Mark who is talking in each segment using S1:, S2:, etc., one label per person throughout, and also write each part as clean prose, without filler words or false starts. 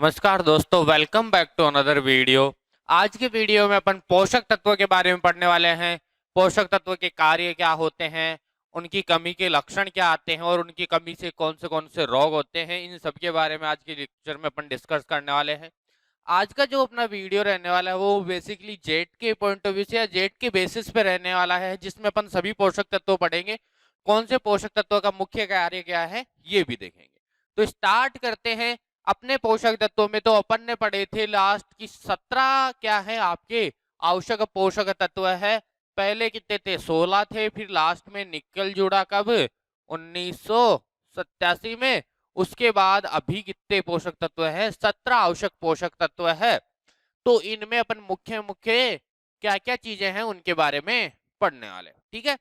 S1: नमस्कार दोस्तों, welcome back to another video. आज के वीडियो में अपन पोषक तत्वों के बारे में पढ़ने वाले हैं। पोषक तत्व के कार्य क्या होते हैं, उनकी कमी के लक्षण क्या आते हैं और उनकी कमी से कौन से रोग होते हैं, इन सब के बारे में आज के लेक्चर में अपन डिस्कस करने वाले हैं। आज का जो अपना वीडियो रहने वाला है वो बेसिकली जेट के पॉइंट ऑफ व्यू से या जेट के बेसिस पे रहने वाला है, जिसमें अपन सभी पोषक तत्व पढ़ेंगे। कौन से पोषक तत्वों का मुख्य कार्य क्या है ये भी देखेंगे। तो स्टार्ट करते हैं। अपने पोषक तत्वों में तो अपन ने पढ़े थे लास्ट की 17 क्या है आपके आवश्यक पोषक तत्व है। पहले कितने थे? 16 थे। फिर लास्ट में निकल जुड़ा कब? 1987 में। उसके बाद अभी कितने पोषक तत्व है? 17 आवश्यक पोषक तत्व है। तो इनमें अपन मुख्य मुख्य क्या क्या चीजें हैं उनके बारे में पढ़ने वाले, ठीक है।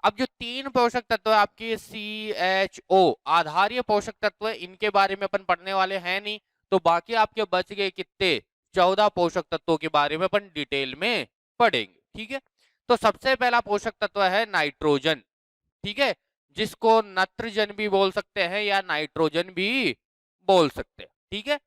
S1: अब जो तीन पोषक तत्व है आपके CHO आधारीय पोषक तत्व, इनके बारे में अपन पढ़ने वाले हैं नहीं। तो बाकी आपके बच गए कितने? 14 पोषक तत्वों के बारे में अपन डिटेल में पढ़ेंगे, ठीक है। तो सबसे पहला पोषक तत्व है नाइट्रोजन, ठीक है, जिसको नत्रजन भी बोल सकते हैं या नाइट्रोजन भी बोल सकते हैं, ठीक है।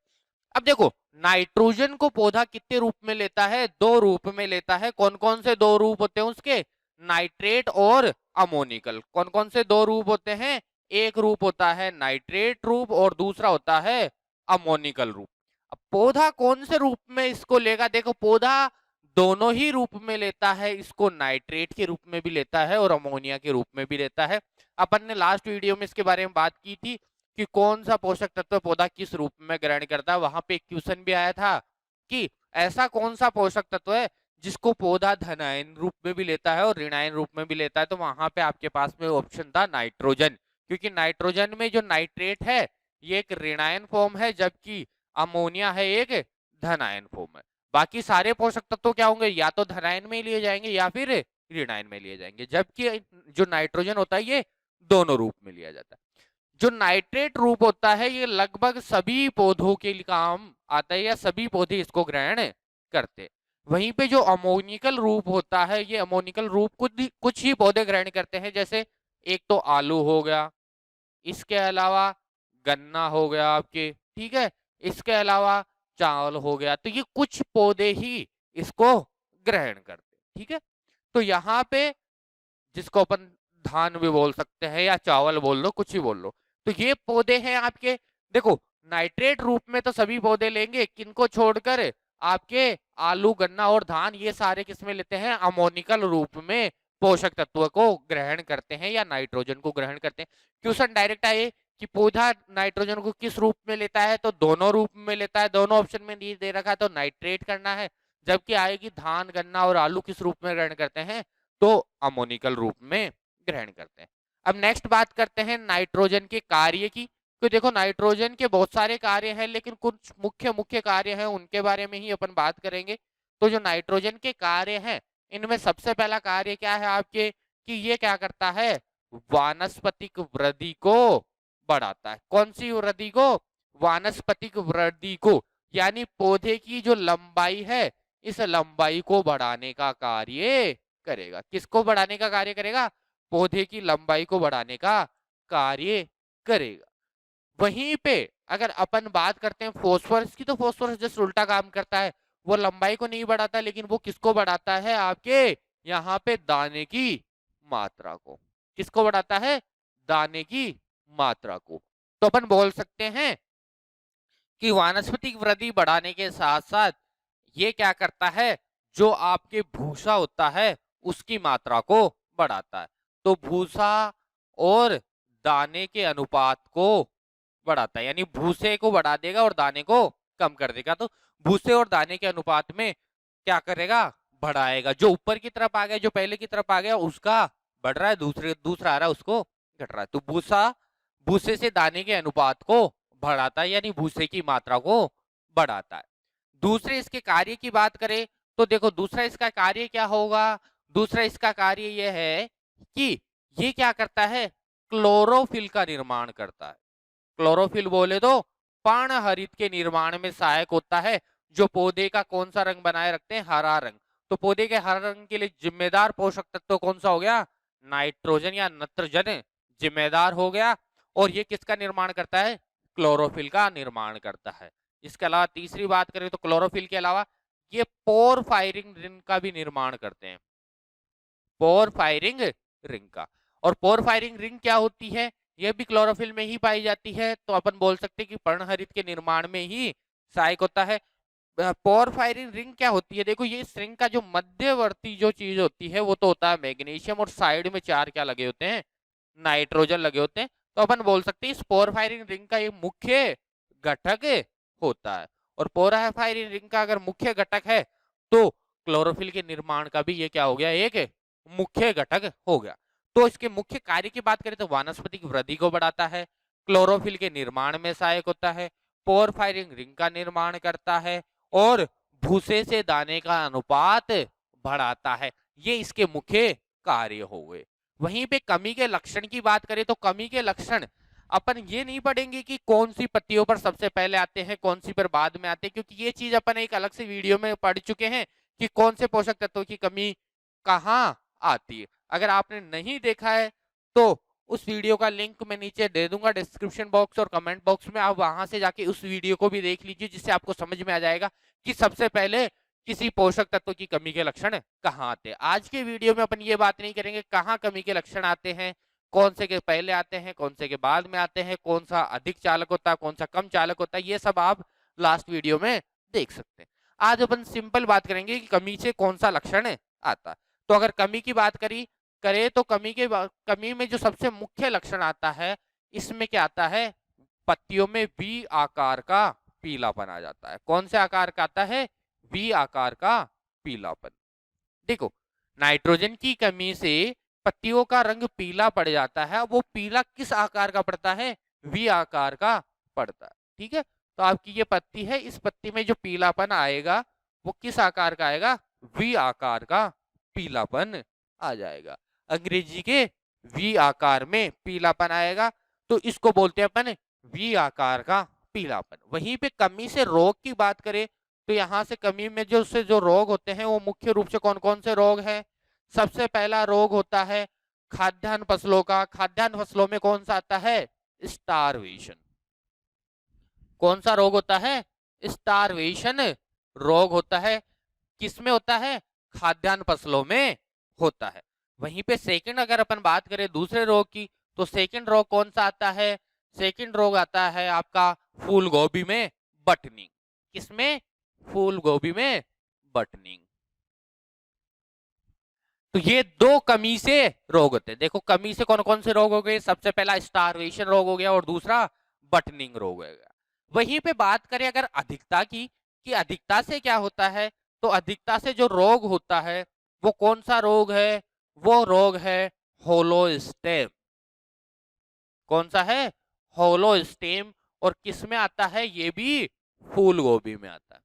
S1: अब देखो, नाइट्रोजन को पौधा कितने रूप में लेता है? दो रूप में लेता है। कौन कौन से दो रूप होते हैं उसके? नाइट्रेट और अमोनिकल। कौन कौन से दो रूप होते हैं? एक रूप होता है नाइट्रेट रूप और दूसरा होता है अमोनिकल रूप। अब पौधा कौन से रूप में इसको लेगा? देखो, पौधा दोनों ही रूप में लेता है। इसको नाइट्रेट के रूप में भी लेता है और अमोनिया के रूप में भी लेता है। अपन ने लास्ट वीडियो में इसके बारे में बात की थी कि कौन सा पोषक तत्व पौधा किस रूप में ग्रहण करता है। वहां पे एक क्वेश्चन भी आया था कि ऐसा कौन सा पोषक तत्व है जिसको पौधा धनायन रूप में भी लेता है और ऋणायन रूप में भी लेता है। तो वहां पे आपके पास में ऑप्शन था नाइट्रोजन, क्योंकि नाइट्रोजन में जो नाइट्रेट है ये एक ऋणायन फॉर्म है, जबकि अमोनिया है एक धनायन फॉर्म है। बाकी सारे पोषक तत्व क्या होंगे? या तो धनायन में लिए जाएंगे या फिर ऋणायन में लिए जाएंगे, जबकि जो नाइट्रोजन होता है ये दोनों रूप में लिया जाता है। जो नाइट्रेट रूप होता है ये लगभग सभी पौधों के लिए काम आता है या सभी पौधे इसको ग्रहण करते हैं। वहीं पे जो अमोनिकल रूप होता है, ये अमोनिकल रूप कुछ ही पौधे ग्रहण करते हैं। जैसे एक तो आलू हो गया, इसके अलावा गन्ना हो गया आपके, ठीक है, इसके अलावा चावल हो गया। तो ये कुछ पौधे ही इसको ग्रहण करते हैं, ठीक है। तो यहाँ पे जिसको अपन धान भी बोल सकते हैं या चावल बोल लो, कुछ ही बोल लो, तो ये पौधे हैं आपके। देखो, नाइट्रेट रूप में तो सभी पौधे लेंगे, किनको छोड़कर? आपके आलू, गन्ना और धान, ये सारे किसमें लेते हैं? अमोनिकल रूप में पोषक तत्व को ग्रहण करते हैं या नाइट्रोजन को ग्रहण करते हैं। क्वेश्चन डायरेक्ट आए कि पौधा नाइट्रोजन को किस रूप में लेता है, तो दोनों रूप में लेता है। दोनों ऑप्शन में नहीं दे रखा है तो नाइट्रेट करना है। जबकि आएगी धान, गन्ना और आलू किस रूप में ग्रहण करते हैं, तो अमोनिकल रूप में ग्रहण करते हैं। अब नेक्स्ट बात करते हैं नाइट्रोजन के कार्य की। तो देखो, नाइट्रोजन के बहुत सारे कार्य हैं, लेकिन कुछ मुख्य मुख्य कार्य हैं उनके बारे में ही अपन बात करेंगे। तो जो नाइट्रोजन के कार्य हैं, इनमें सबसे पहला कार्य क्या है आपके कि ये क्या करता है? वानस्पतिक वृद्धि को बढ़ाता है। कौन सी वृद्धि को? वानस्पतिक वृद्धि को, यानी पौधे की जो लंबाई है इस लंबाई को बढ़ाने का कार्य करेगा। किसको बढ़ाने का कार्य करेगा? पौधे की लंबाई को बढ़ाने का कार्य करेगा। वहीं पे अगर अपन बात करते हैं फोस्फोरस की, तो फोस्फोरस जस्ट उल्टा काम करता है। वो लंबाई को नहीं बढ़ाता, लेकिन वो किसको बढ़ाता है? आपके यहाँ पे दाने की मात्रा को। किसको बढ़ाता है? दाने की मात्रा को। तो अपन बोल सकते हैं कि वानस्पतिक वृद्धि बढ़ाने के साथ साथ ये क्या करता है? जो आपके भूसा होता है उसकी मात्रा को बढ़ाता है। तो भूसा और दाने के अनुपात को बढ़ाता है, यानी भूसे को बढ़ा देगा और दाने को कम कर देगा। तो भूसे और दाने के अनुपात में क्या करेगा? बढ़ाएगा। जो ऊपर की तरफ आ गया, जो पहले की तरफ आ गया उसका बढ़ रहा है, दूसरा आ रहा है उसको घट रहा है। तो भूसा भूसे से दाने के अनुपात को बढ़ाता है, यानी भूसे की मात्रा को बढ़ाता है। दूसरे इसके कार्य की बात करें तो देखो, दूसरा इसका कार्य क्या होगा? दूसरा इसका कार्य यह है कि ये क्या करता है? क्लोरोफिल का निर्माण करता है। क्लोरोफिल बोले तो पर्णहरित के निर्माण में सहायक होता है, जो पौधे का कौन सा रंग बनाए रखते हैं? हरा रंग। तो पौधे के हरा रंग के लिए जिम्मेदार पोषक तत्व कौन सा हो गया? नाइट्रोजन या नत्रजन जिम्मेदार हो गया। और ये किसका निर्माण करता है? क्लोरोफिल का निर्माण करता है। इसके अलावा तीसरी बात करें तो क्लोरोफिल के अलावा ये पोरफायरिंग रिंग का भी निर्माण करते हैं, पोरफायरिंग रिंग का। और पोरफायरिंग रिंग क्या होती है, यह भी क्लोरोफिल में ही पाई जाती है, तो अपन बोल सकते हैं कि पर्णहरित के निर्माण में ही सहायक होता है। पोरफायरिंग रिंग क्या होती है, देखो ये इस रिंग का जो मध्यवर्ती जो चीज होती है वो तो होता है मैग्नीशियम, और साइड में 4 क्या लगे होते हैं, नाइट्रोजन लगे होते हैं। तो अपन बोल सकते हैं इस पोरफायरिंग रिंग का एक मुख्य घटक होता है। और पोरफायरिंग रिंग का अगर मुख्य घटक है तो क्लोरोफिल के निर्माण का भी ये क्या हो गया, एक मुख्य घटक हो गया। तो इसके मुख्य कार्य की बात करें तो वानस्पतिक वृद्धि को बढ़ाता है, क्लोरोफिल के निर्माण में सहायक होता है, पोरफायरिंग रिंग का निर्माण करता है, और भूसे से दाने का अनुपात बढ़ाता है। ये इसके मुख्य कार्य हो गए। वहीं पे कमी के लक्षण की बात करें तो कमी के लक्षण अपन ये नहीं पढ़ेंगे कि कौन सी पत्तियों पर सबसे पहले आते हैं, कौन सी पर बाद में आते हैं, क्योंकि ये चीज अपन एक अलग से वीडियो में पढ़ चुके हैं कि कौन से पोषक तत्वों की कमी कहाँ आती है। अगर आपने नहीं देखा है तो उस वीडियो का लिंक मैं नीचे दे दूंगा डिस्क्रिप्शन बॉक्स और कमेंट बॉक्स में, आप वहां से जाके उस वीडियो को भी देख लीजिए, जिससे आपको समझ में आ जाएगा कि सबसे पहले किसी पोषक तत्व की कमी के लक्षण कहाँ आते हैं। आज के वीडियो में अपन ये बात नहीं करेंगे कहाँ कमी के लक्षण आते हैं, कौन से के पहले आते हैं, कौन से के बाद में आते हैं, कौन सा अधिक चालक होता है, कौन सा कम चालक होता है, ये सब आप लास्ट वीडियो में देख सकते हैं। आज अपन सिंपल बात करेंगे कि कमी से कौन सा लक्षण आता है। तो अगर कमी की बात करें तो कमी में जो सबसे मुख्य लक्षण आता है, इसमें क्या आता है, पत्तियों में वी आकार का पीलापन आ जाता है। कौन से आकार का आता है, वी आकार का पीलापन। देखो नाइट्रोजन की कमी से पत्तियों का रंग पीला पड़ जाता है, वो पीला किस आकार का पड़ता है, वी आकार का पड़ता है। ठीक है, तो आपकी ये पत्ती है, इस पत्ती में जो पीलापन आएगा वो किस आकार का आएगा, वी आकार का पीलापन आ जाएगा। अंग्रेजी के वी आकार में पीलापन आएगा, तो इसको बोलते हैं अपन वी आकार का पीलापन। वहीं पे कमी से रोग की बात करें तो यहाँ से कमी में जो रोग होते हैं वो मुख्य रूप से कौन कौन से रोग हैं। सबसे पहला रोग होता है खाद्यान्न फसलों का। खाद्यान्न फसलों में कौन सा आता है, स्टारवेशन। कौन सा रोग होता है, स्टारवेशन रोग होता है। किसमें होता है, खाद्यान्न फसलों में होता है। वहीं पे सेकंड अगर अपन बात करें दूसरे रोग की, तो सेकंड रोग कौन सा आता है, सेकंड रोग आता है आपका फूल गोभी में बटनिंग। किसमें, फूल गोभी में बटनिंग। तो ये दो कमी से रोग होते हैं। देखो कमी से कौन कौन से रोग हो गए, सबसे पहला स्टारवेशन रोग हो गया और दूसरा बटनिंग रोग हो गया। वहीं पे बात करें अगर अधिकता की, कि अधिकता से क्या होता है, तो अधिकता से जो रोग होता है वो कौन सा रोग है, वो रोग है होलोस्टेम। कौन सा है, होलोस्टेम। और किसमें आता है, ये भी फूल गोभी में आता है।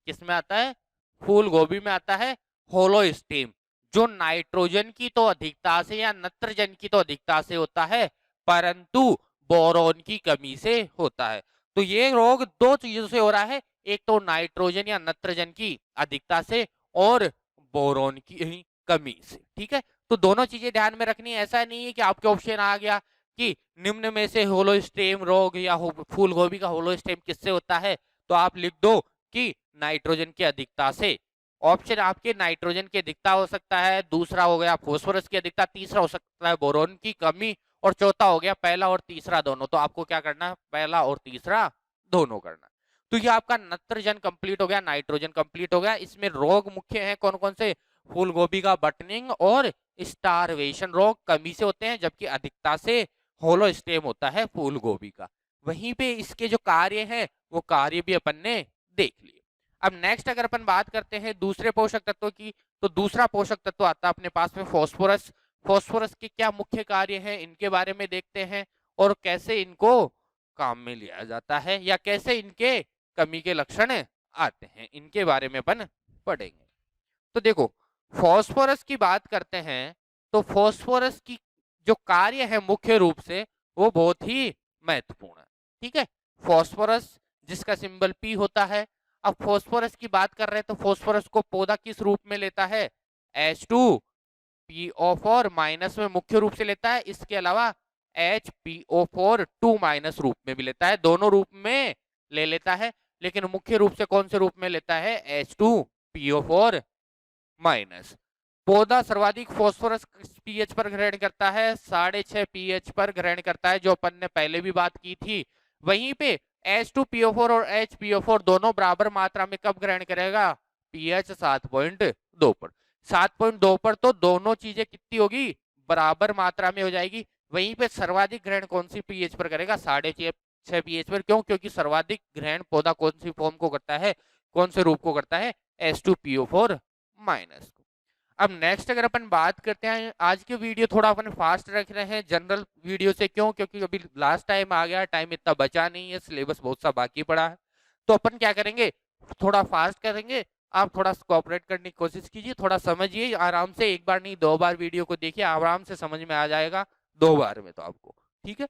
S1: किसमें आता है, फूल गोभी में आता है होलोस्टेम, जो नाइट्रोजन की तो अधिकता से या नत्रजन की तो अधिकता से होता है, परंतु बोरोन की कमी से होता है। तो ये रोग दो चीजों से हो रहा है, एक तो नाइट्रोजन या नत्रजन की अधिकता से और बोरोन की कमी से। ठीक है, तो दोनों चीजें ध्यान में रखनी है। ऐसा नहीं है कि आपके ऑप्शन आ गया कि निम्न में से होलोस्टेम रोग या फूल गोभी का होलोस्टेम किससे होता है, तो आप लिख दो कि नाइट्रोजन की अधिकता से। ऑप्शन आपके नाइट्रोजन की अधिकता हो सकता है, दूसरा हो गया फास्फोरस की अधिकता, तीसरा हो सकता है बोरोन की कमी, और चौथा हो गया पहला और तीसरा दोनों। तो आपको क्या करना है, पहला और तीसरा दोनों करना। तो ये आपका नत्रजन कंप्लीट हो गया, नाइट्रोजन कंप्लीट हो गया। इसमें रोग मुख्य है कौन कौन से, फूल गोभी का बटनिंग और स्टारवेशन रोग कमी से होते हैं, जबकि अधिकता से होलोस्टेम होता है फूल गोभी का। वहीं पे इसके जो कार्य हैं वो कार्य भी अपन ने देख लिए। अब नेक्स्ट अगर अपन बात करते हैं दूसरे पोषक तत्वों की, तो दूसरा पोषक तत्व आता है अपने पास में फास्फोरस। फास्फोरस के क्या मुख्य कार्य हैं, इनके बारे में देखते हैं, और कैसे इनको काम में लिया जाता है या कैसे इनके कमी के लक्षण आते हैं, इनके बारे में अपन पढ़ेंगे। तो देखो फास्फोरस की बात करते हैं, तो फास्फोरस की जो कार्य है मुख्य रूप से वो बहुत ही महत्वपूर्ण है। ठीक है, फास्फोरस जिसका सिंबल P होता है। अब फास्फोरस की बात कर रहे हैं तो फास्फोरस को पौधा किस रूप में लेता है, H2PO4 माइनस में मुख्य रूप से लेता है। इसके अलावा HPO4 2 माइनस रूप में भी लेता है, दोनों रूप में ले लेता है। लेकिन मुख्य रूप से कौन से रूप में लेता है, H2PO4 माइनस। पौधा सर्वाधिक फास्फोरस पीएच पर ग्रहण करता है, 6.5 पीएच पर ग्रहण करता है, जो अपन ने पहले भी बात की थी। वहीं पे H2PO4 और HPO4 दोनों बराबर मात्रा में कब ग्रहण करेगा, पीएच 7.2 पर। 7.2 पर तो दोनों चीजें कितनी होगी, बराबर मात्रा में हो जाएगी। वहीं पे सर्वाधिक ग्रहण कौन सी पीएच पर करेगा, 6.5 पीएच पर। क्यों, क्योंकि सर्वाधिक ग्रहण पौधा कौन सी फॉर्म को करता है, कौन से रूप को करता है, H2PO4 माइनस। अब नेक्स्ट अगर अपन बात करते हैं, आज के वीडियो थोड़ा अपन फास्ट रख रहे हैं जनरल वीडियो से। क्यों, क्योंकि अभी लास्ट टाइम आ गया, टाइम इतना बचा नहीं है, सिलेबस बहुत सा बाकी पड़ा है। तो अपन क्या करेंगे, थोड़ा फास्ट करेंगे। आप थोड़ा कोऑपरेट करने की कोशिश कीजिए, थोड़ा समझिए आराम से, एक बार नहीं 2 बार वीडियो को देखिए, आराम से समझ में आ जाएगा 2 बार में तो आपको, ठीक है।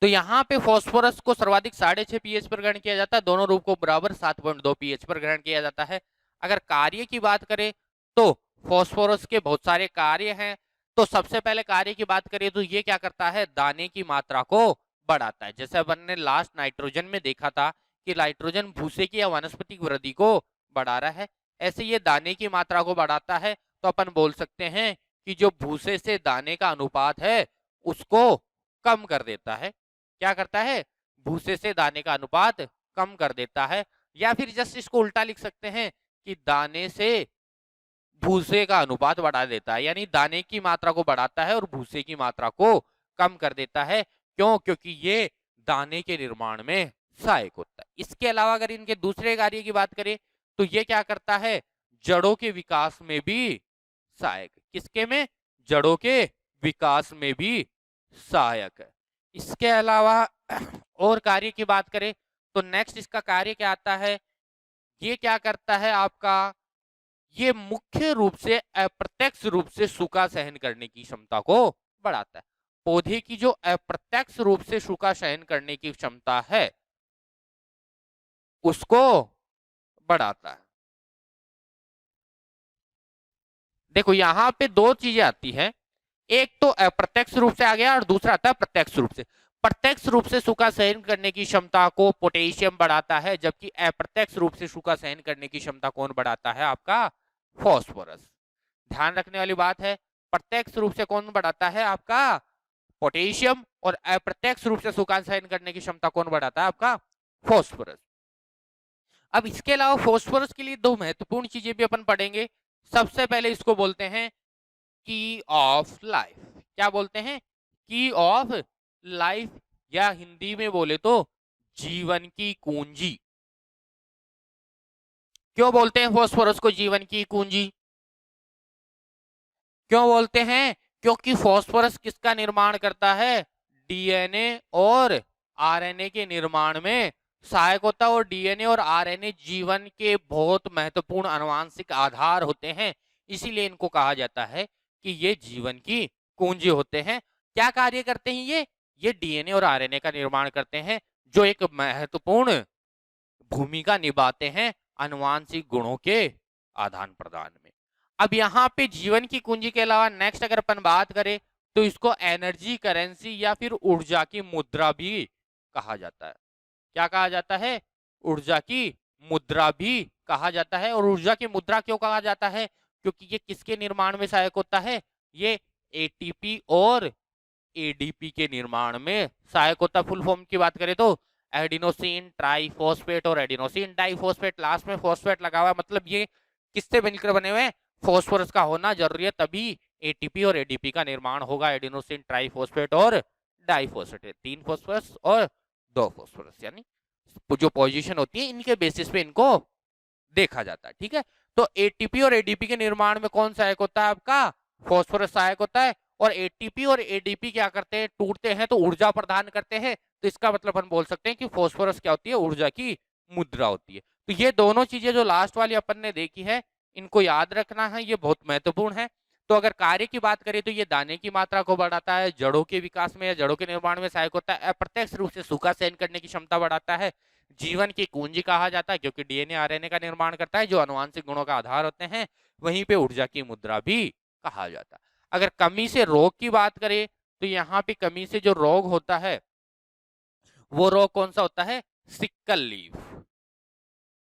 S1: तो यहाँ पे फास्फोरस को सर्वाधिक 6.5 पीएच पर ग्रहण किया जाता है, दोनों रूप को बराबर 7.2 पीएच पर ग्रहण किया जाता है। अगर कार्य की बात करें तो फास्फोरस के बहुत सारे कार्य हैं। तो सबसे पहले कार्य की बात करें तो ये क्या करता है, दाने की मात्रा को बढ़ाता है। जैसे अपन ने लास्ट नाइट्रोजन में देखा था कि नाइट्रोजन भूसे की या वनस्पतिक वृद्धि को बढ़ा रहा है, ऐसे ये दाने की मात्रा को बढ़ाता है। तो अपन बोल सकते हैं कि जो भूसे से दाने का अनुपात है उसको कम कर देता है। क्या करता है, भूसे से दाने का अनुपात कम कर देता है। या फिर जस्ट इसको उल्टा लिख सकते हैं कि दाने से भूसे का अनुपात बढ़ा देता है, यानी दाने की मात्रा को बढ़ाता है और भूसे की मात्रा को कम कर देता है। क्यों, क्योंकि ये दाने के निर्माण में सहायक होता है। इसके अलावा अगर इनके दूसरे कार्य की बात करें तो ये क्या करता है, जड़ों के विकास में भी सहायक। किसके में, जड़ों के विकास में भी सहायक है। इसके अलावा और कार्य की बात करें तो नेक्स्ट इसका कार्य क्या आता है, ये क्या करता है आपका, ये मुख्य रूप से अप्रत्यक्ष रूप से सूखा सहन करने की क्षमता को बढ़ाता है। पौधे की जो अप्रत्यक्ष रूप से सूखा सहन करने की क्षमता है उसको बढ़ाता है। देखो यहां पे 2 चीजें आती हैं, एक तो अप्रत्यक्ष रूप से आ गया और दूसरा आता है प्रत्यक्ष रूप से। प्रत्यक्ष रूप से सूखा सहन करने की क्षमता को पोटेशियम बढ़ाता है, जबकि अप्रत्यक्ष रूप से सूखा सहन करने की क्षमता कौन बढ़ाता है, आपका फास्फोरस। ध्यान रखने वाली बात है, प्रत्यक्ष रूप से कौन बढ़ाता है, आपका पोटेशियम, और अप्रत्यक्ष रूप से सूखा सहन करने की क्षमता कौन बढ़ाता है, आपका फास्फोरस। अब इसके अलावा फास्फोरस के लिए 2 महत्वपूर्ण चीजें भी अपन पढ़ेंगे। सबसे पहले इसको बोलते हैं की ऑफ लाइफ। क्या बोलते हैं, की ऑफ लाइफ, या हिंदी में बोले तो जीवन की कुंजी। क्यों बोलते हैं फास्फोरस को जीवन की कुंजी, क्यों बोलते हैं, क्योंकि फास्फोरस किसका निर्माण करता है, डीएनए और आरएनए के निर्माण में सहायक होता है। और डीएनए और आरएनए जीवन के बहुत महत्वपूर्ण आनुवांशिक आधार होते हैं, इसीलिए इनको कहा जाता है कि ये जीवन की कुंजी होते हैं। क्या कार्य करते हैं ये डीएनए और आरएनए का निर्माण करते हैं, जो एक महत्वपूर्ण भूमिका निभाते हैं आनुवांशिक गुणों के आदान प्रदान में। अब यहाँ पे जीवन की कुंजी के अलावा नेक्स्ट अगर अपन बात करें तो इसको एनर्जी करेंसी या फिर ऊर्जा की मुद्रा भी कहा जाता है। क्या कहा जाता है, ऊर्जा की मुद्रा भी कहा जाता है। और ऊर्जा की मुद्रा क्यों कहा जाता है, क्योंकि ये किसके निर्माण में सहायक होता है, ये एटीपी और एडीपी के निर्माण में सहायक होता है। फुल फॉर्म की बात करें तो एडिनोसिन ट्राइफॉस्फेट और एडिनोसिन डाइफॉस्फेट, लास्ट में फॉस्फेट लगा हुआ है, मतलब ये किससे मिलकर बने हुए हैं, फॉस्फोरस का होना जरूरी है, तभी एटीपी और एडीपी का निर्माण होगा। एडिनोसिन ट्राइफॉस्फेट और डाइफॉस्फेट, 3 फॉस्फोरस और 2 फॉस्फोरस, यानी जो पोजीशन होती है इनके बेसिस पे इनको देखा जाता है, ठीक है। तो एटीपी और एडीपी के निर्माण में कौन सहायक होता है, आपका फॉस्फोरस सहायक होता है। और एटीपी और एडीपी क्या करते हैं, टूटते हैं तो ऊर्जा प्रदान करते हैं। तो इसका मतलब हम बोल सकते हैं कि फॉस्फोरस क्या होती है, ऊर्जा की मुद्रा होती है। तो ये दोनों चीजें जो लास्ट वाली अपन ने देखी है, इनको याद रखना है, ये बहुत महत्वपूर्ण है। तो अगर कार्य की बात करें तो ये दाने की मात्रा को बढ़ाता है, जड़ों के विकास में या जड़ों के निर्माण में सहायक होता है, अप्रत्यक्ष रूप से सूखा सहन करने की क्षमता बढ़ाता है, जीवन की कुंजी कहा जाता है क्योंकि डीएनए आरएनए का निर्माण करता है जो आनुवांशिक गुणों का आधार होते हैं, वहीं पे ऊर्जा की मुद्रा भी कहा जाता है। अगर कमी से रोग की बात करें तो यहाँ पे कमी से जो रोग होता है वो रोग कौन सा होता है, सिक्कल लीफ।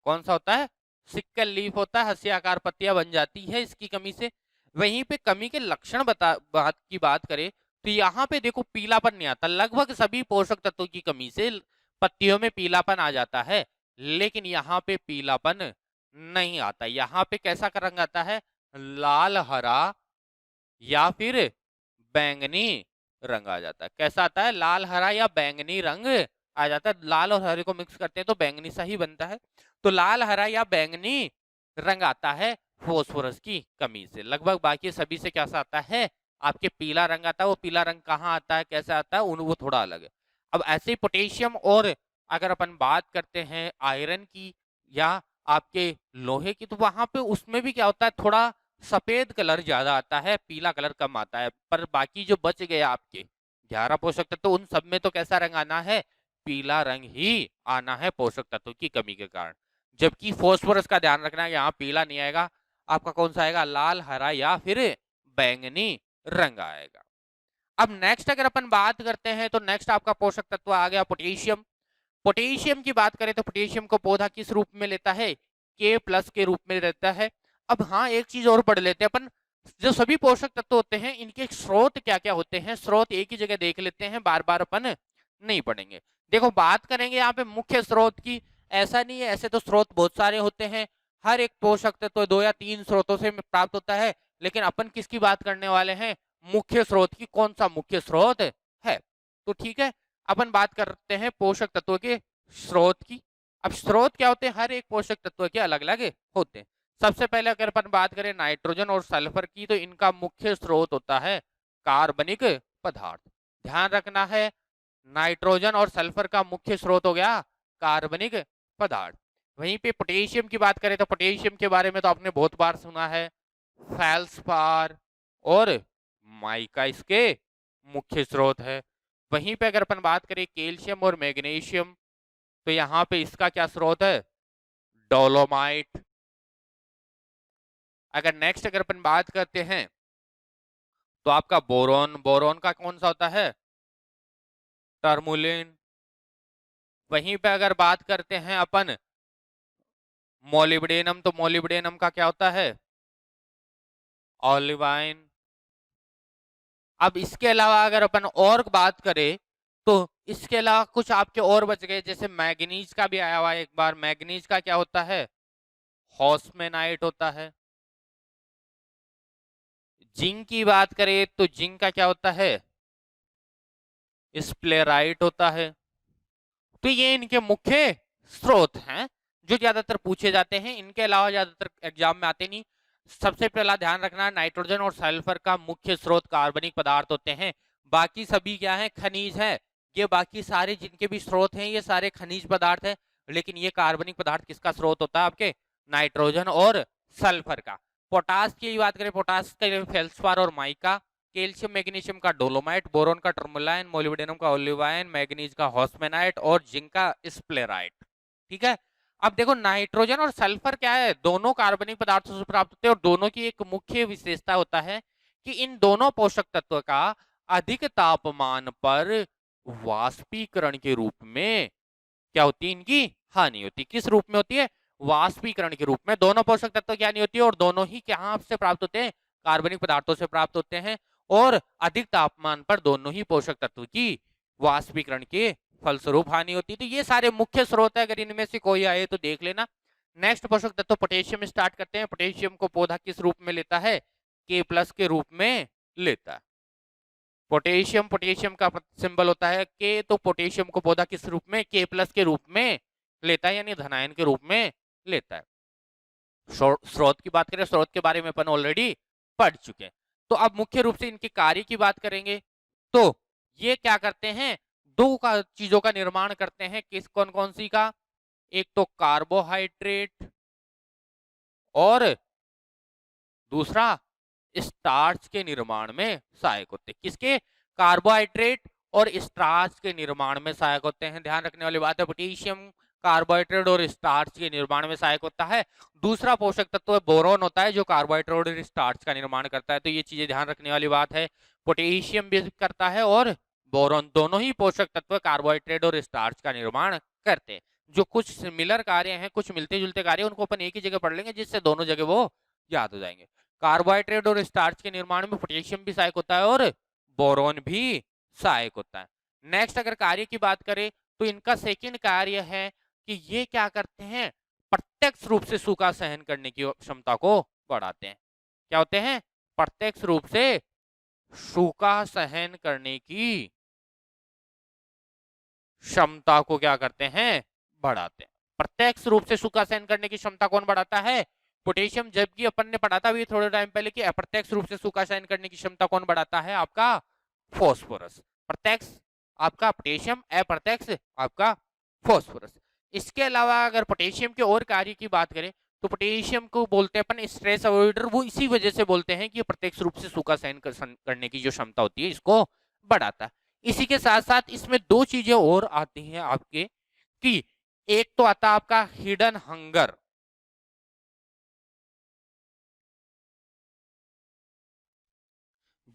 S1: कौन सा होता है, सिक्कल लीफ होता है, हंसियाकार पत्तियां बन जाती है इसकी कमी से। वहीं पे कमी के लक्षण बात करें तो यहाँ पे देखो पीलापन नहीं आता, लगभग सभी पोषक तत्वों की कमी से पत्तियों में पीलापन आ जाता है, लेकिन यहाँ पे पीलापन नहीं आता। यहाँ पे कैसा रंग आता है, लाल हरा या फिर बैंगनी रंग आ जाता है। कैसा आता है, लाल हरा या बैंगनी रंग आ जाता है। लाल और हरे को मिक्स करते हैं तो बैंगनी सा ही बनता है। तो लाल हरा या बैंगनी रंग आता है फोस्फोरस की कमी से। लगभग बाकी सभी से कैसा आता है, आपके पीला रंग आता है। वो पीला रंग कहाँ आता है, कैसे आता है, वो थोड़ा अलग है। अब ऐसे ही पोटेशियम और अगर अपन बात करते हैं आयरन की या आपके लोहे की, तो वहां पे उसमें भी क्या होता है, थोड़ा सफेद कलर ज्यादा आता है, पीला कलर कम आता है। पर बाकी जो बच गए आपके 11 पोषक तत्व, तो उन सब में तो कैसा रंग आना है, पीला रंग ही आना है पोषक तत्व की कमी के कारण। जबकि फास्फोरस का ध्यान रखना है, यहाँ पीला नहीं आएगा, आपका कौन सा आएगा, लाल हरा या फिर बैंगनी रंग आएगा। अब नेक्स्ट अगर अपन बात करते हैं तो नेक्स्ट आपका पोषक तत्व आ गया पोटेशियम। पोटेशियम की बात करें तो पोटेशियम को पौधा किस रूप में लेता है, K+ के रूप में लेता है। अब हाँ, एक चीज और पढ़ लेते हैं अपन, जो सभी पोषक तत्व होते हैं इनके स्रोत क्या क्या होते हैं, स्रोत एक ही जगह देख लेते हैं, बार बार अपन नहीं पढ़ेंगे। देखो बात करेंगे यहाँ पे मुख्य स्रोत की, ऐसा नहीं है, ऐसे तो स्रोत बहुत सारे होते हैं, हर एक पोषक तत्व 2 या 3 स्रोतों से प्राप्त होता है, लेकिन अपन किसकी बात करने वाले हैं, मुख्य स्रोत की। कौन सा मुख्य स्रोत है, तो ठीक है, अपन बात करते हैं पोषक तत्वों के स्रोत की। अब स्रोत क्या होते हैं, हर एक पोषक तत्व के अलग अलग होते हैं। सबसे पहले अगर अपन बात करें नाइट्रोजन और सल्फर की, तो इनका मुख्य स्रोत होता है कार्बनिक पदार्थ। ध्यान रखना है, नाइट्रोजन और सल्फर का मुख्य स्रोत हो गया कार्बनिक पदार्थ। वहीं पे पोटेशियम की बात करें तो पोटेशियम के बारे में तो आपने बहुत बार सुना है, फेल्सपार और माइका इसके मुख्य स्रोत है। वहीं पे अगर अपन बात करें कैल्शियम और मैग्नीशियम, तो यहाँ पे इसका क्या स्रोत है, डोलोमाइट। अगर नेक्स्ट अगर अपन बात करते हैं तो आपका बोरोन, बोरोन का कौन सा होता है, टर्मुलिन। वहीं पे अगर बात करते हैं अपन मोलिब्डेनम, तो मोलिब्डेनम का क्या होता है, ऑलिवाइन। अब इसके अलावा अगर अपन और बात करें तो इसके अलावा कुछ आपके और बच गए, जैसे मैग्नीज का भी आया हुआ है एक बार। मैग्नीज का क्या होता है, हॉस्मेनाइट होता है। जिंक की बात करें तो जिंक का क्या होता है, स्प्लेराइट होता है। तो ये इनके मुख्य स्रोत हैं जो ज्यादातर पूछे जाते हैं, इनके अलावा ज्यादातर एग्जाम में आते नहीं। सबसे पहला ध्यान रखना, नाइट्रोजन और सल्फर का मुख्य स्रोत कार्बनिक पदार्थ होते हैं, बाकी सभी क्या है, खनिज है। ये बाकी सारे जिनके भी स्रोत हैं ये सारे खनिज पदार्थ है, लेकिन ये कार्बनिक पदार्थ किसका स्रोत होता है, आपके नाइट्रोजन और सल्फर का। पोटास की बात करें, पोटास का फेल्सपार और माइका, कैल्शियम मैग्नीशियम का डोलोमाइट, बोरोन का टर्मुलाइन, मोलिब्डेनम का ओलिवाइन, मैग्नीज का हॉस्मेनाइट और जिंक का स्प्लेराइट। ठीक है। अब देखो नाइट्रोजन और सल्फर क्या है, दोनों कार्बनिक पदार्थों से प्राप्त होते हैं, और दोनों की एक मुख्य विशेषता होता है कि इन दोनों पोषक तत्व का अधिक तापमान पर वाष्पीकरण के रूप में क्या होती है, इनकी हानि होती है। किस रूप में होती है, वाष्पीकरण के रूप में। दोनों पोषक तत्व की हानि होती है और दोनों ही कहाँ से प्राप्त होते हैं, कार्बनिक पदार्थों से प्राप्त होते हैं, और अधिक तापमान पर दोनों ही पोषक तत्व की वाष्पीकरण के फलस्वरूप हानि होती है। तो ये सारे मुख्य स्रोत है, अगर इनमें से कोई आए तो देख लेना। नेक्स्ट पोषक तत्व पोटेशियम स्टार्ट करते हैं। पोटेशियम को पौधा किस रूप में लेता है, K+ के रूप में लेता है। पोटेशियम, पोटेशियम का सिंबल होता है K, तो पोटेशियम को पौधा किस रूप में, K+ के रूप में लेता है, यानी धनायन के रूप में लेता है। स्रोत की बात करें, स्रोत के बारे में अपन ऑलरेडी पढ़ चुके हैं। तो अब मुख्य रूप से इनके कार्य की बात करेंगे, तो ये क्या करते हैं, दो चीजों का निर्माण करते हैं। किस, कौन कौन सी का, एक तो कार्बोहाइड्रेट और दूसरा स्टार्च के निर्माण में सहायक होते हैं। किसके, कार्बोहाइड्रेट और स्टार्च के निर्माण में सहायक होते हैं। ध्यान रखने वाली बात है, पोटेशियम कार्बोहाइड्रेट और स्टार्च के निर्माण में सहायक होता है। दूसरा पोषक तत्व बोरोन होता है जो कार्बोहाइड्रेट और स्टार्च का निर्माण करता है। तो ये चीजें ध्यान रखने वाली बात है, पोटेशियम भी करता है और बोरोन, दोनों ही पोषक तत्व कार्बोहाइड्रेट और स्टार्च का निर्माण करते हैं। जो कुछ सिमिलर कार्य हैं, कुछ मिलते जुलते कार्य, उनको अपन एक ही जगह पढ़ लेंगे, जिससे दोनों जगह वो याद हो जाएंगे। कार्बोहाइड्रेट और स्टार्च के निर्माण में पोटेशियम भी सहायक होता है और बोरॉन भी सहायक होता है। नेक्स्ट अगर कार्य की बात करें तो इनका सेकंड कार्य है कि ये क्या करते हैं, प्रत्यक्ष रूप से सूखा सहन करने की क्षमता को बढ़ाते हैं। क्या होते हैं, प्रत्यक्ष रूप से सूखा सहन करने की क्षमता को क्या करते हैं, बढ़ाते हैं। प्रत्यक्ष रूप से सूखा सहन करने की क्षमता कौन बढ़ाता है, पोटेशियम। जबकि अपन ने पढ़ा था भी थोड़े टाइम पहले कि अप्रत्यक्ष रूप से सूखा सहन करने की क्षमता कौन बढ़ाता है, आपका फॉस्फोरस। प्रत्यक्ष आपका पोटेशियम, अप्रत्यक्ष आपका फॉस्फोरस। इसके अलावा अगर पोटेशियम के और कार्य की बात करें तो पोटेशियम को बोलते हैं अपन स्ट्रेस अवॉइडर। वो इसी वजह से बोलते हैं कि प्रत्यक्ष रूप से सूखा सहन करने की जो क्षमता होती है इसको बढ़ाता है। इसी के साथ साथ इसमें दो चीजें और आती हैं आपके, कि एक तो आता आपका हिडन हंगर,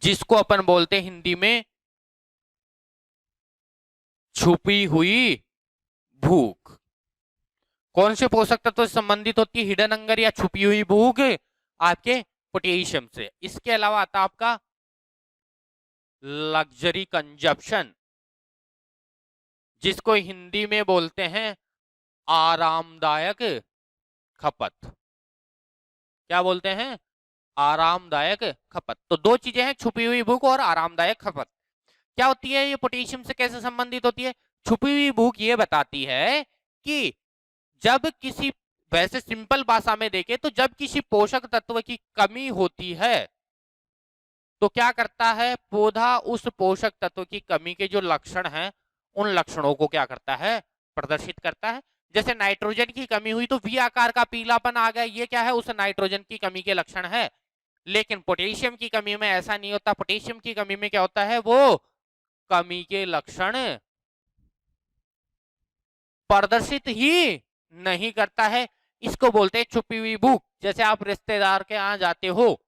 S1: जिसको अपन बोलते हैं हिंदी में छुपी हुई भूख। कौन से पोषक तत्व से संबंधित होती है हिडन हंगर या छुपी हुई भूख, आपके पोटेशियम से। इसके अलावा आता आपका लग्जरी कंजप्शन, जिसको हिंदी में बोलते हैं आरामदायक खपत। क्या बोलते हैं, आरामदायक खपत। तो दो चीजें हैं, छुपी हुई भूख और आरामदायक खपत। क्या होती है ये, पोटेशियम से कैसे संबंधित होती है। छुपी हुई भूख ये बताती है कि जब किसी, वैसे सिंपल भाषा में देखें तो जब किसी पोषक तत्व की कमी होती है तो क्या करता है पौधा, उस पोषक तत्व की कमी के जो लक्षण हैं उन लक्षणों को क्या करता है, प्रदर्शित करता है। जैसे नाइट्रोजन की कमी हुई तो वी आकार का पीलापन आ गया, ये क्या है, उस नाइट्रोजन की कमी के लक्षण है। लेकिन पोटेशियम की कमी में ऐसा नहीं होता। पोटेशियम की कमी में क्या होता है, वो कमी के लक्षण प्रदर्शित ही नहीं करता है। इसको बोलते हैं छुपी हुई भूख। जैसे आप रिश्तेदार के यहाँ जाते हो,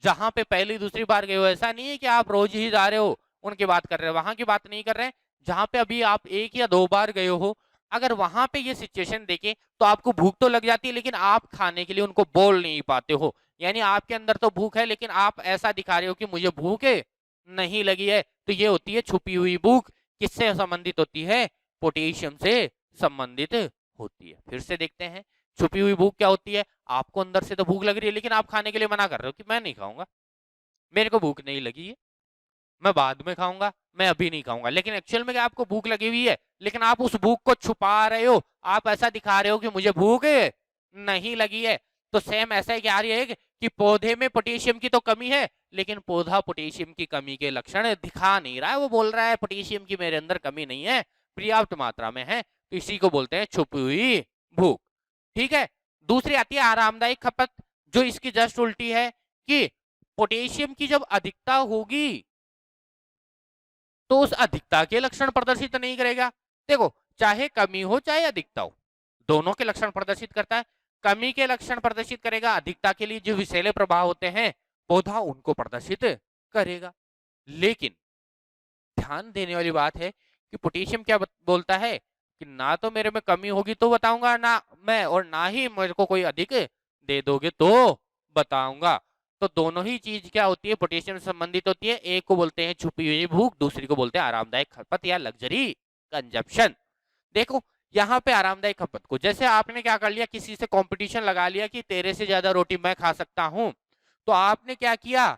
S1: जहां पे पहली दूसरी बार गए हो, ऐसा नहीं है कि आप रोज ही जा रहे हो उनकी बात कर रहे हो, वहां की बात नहीं कर रहे हैं। जहां पे अभी आप एक या दो बार गए हो, अगर वहां पे ये सिचुएशन देखे तो आपको भूख तो लग जाती है, लेकिन आप खाने के लिए उनको बोल नहीं पाते हो। यानी आपके अंदर तो भूख है लेकिन आप ऐसा दिखा रहे हो कि मुझे भूख नहीं लगी है। तो ये होती है छुपी हुई भूख। किससे संबंधित होती है, पोटेशियम से संबंधित होती है। फिर से देखते हैं छुपी हुई भूख क्या होती है। आपको अंदर से तो भूख लग रही है लेकिन आप खाने के लिए मना कर रहे हो कि मैं नहीं खाऊंगा, मेरे को भूख नहीं लगी है, मैं बाद में खाऊंगा, मैं अभी नहीं खाऊंगा। लेकिन एक्चुअल में क्या आपको भूख लगी हुई है, लेकिन आप उस भूख को छुपा रहे हो, आप ऐसा दिखा रहे हो कि मुझे भूख नहीं लगी है। तो सेम ऐसा ही क्या है कि पौधे में पोटेशियम की तो कमी है लेकिन पौधा पोटेशियम की कमी के लक्षण दिखा नहीं रहा है। वो बोल रहा है पोटेशियम की मेरे अंदर कमी नहीं है, पर्याप्त मात्रा में है। तो इसी को बोलते हैं छुपी हुई भूख। ठीक है। दूसरी आती है आरामदायक खपत, जो इसकी जस्ट उल्टी है, कि पोटेशियम की जब अधिकता होगी तो उस अधिकता के लक्षण प्रदर्शित नहीं करेगा। देखो चाहे कमी हो चाहे अधिकता हो, दोनों के लक्षण प्रदर्शित करता है। कमी के लक्षण प्रदर्शित करेगा, अधिकता के लिए जो विषैले प्रभाव होते हैं पौधा उनको प्रदर्शित करेगा। लेकिन ध्यान देने वाली बात है कि पोटेशियम क्या बोलता है कि ना तो मेरे में कमी होगी तो बताऊंगा ना मैं, और ना ही मेरे को कोई अधिक दे दोगे तो बताऊंगा। तो दोनों ही चीज क्या होती है, पोटेशियम से संबंधित होती है। एक को बोलते हैं छुपी हुई भूख, दूसरी को बोलते हैं आरामदायक खपत या लग्जरी कंजप्शन। देखो यहाँ पे आरामदायक खपत को, जैसे आपने क्या कर लिया, किसी से कंपटीशन लगा लिया कि तेरे से ज्यादा रोटी मैं खा सकता हूं, तो आपने क्या किया,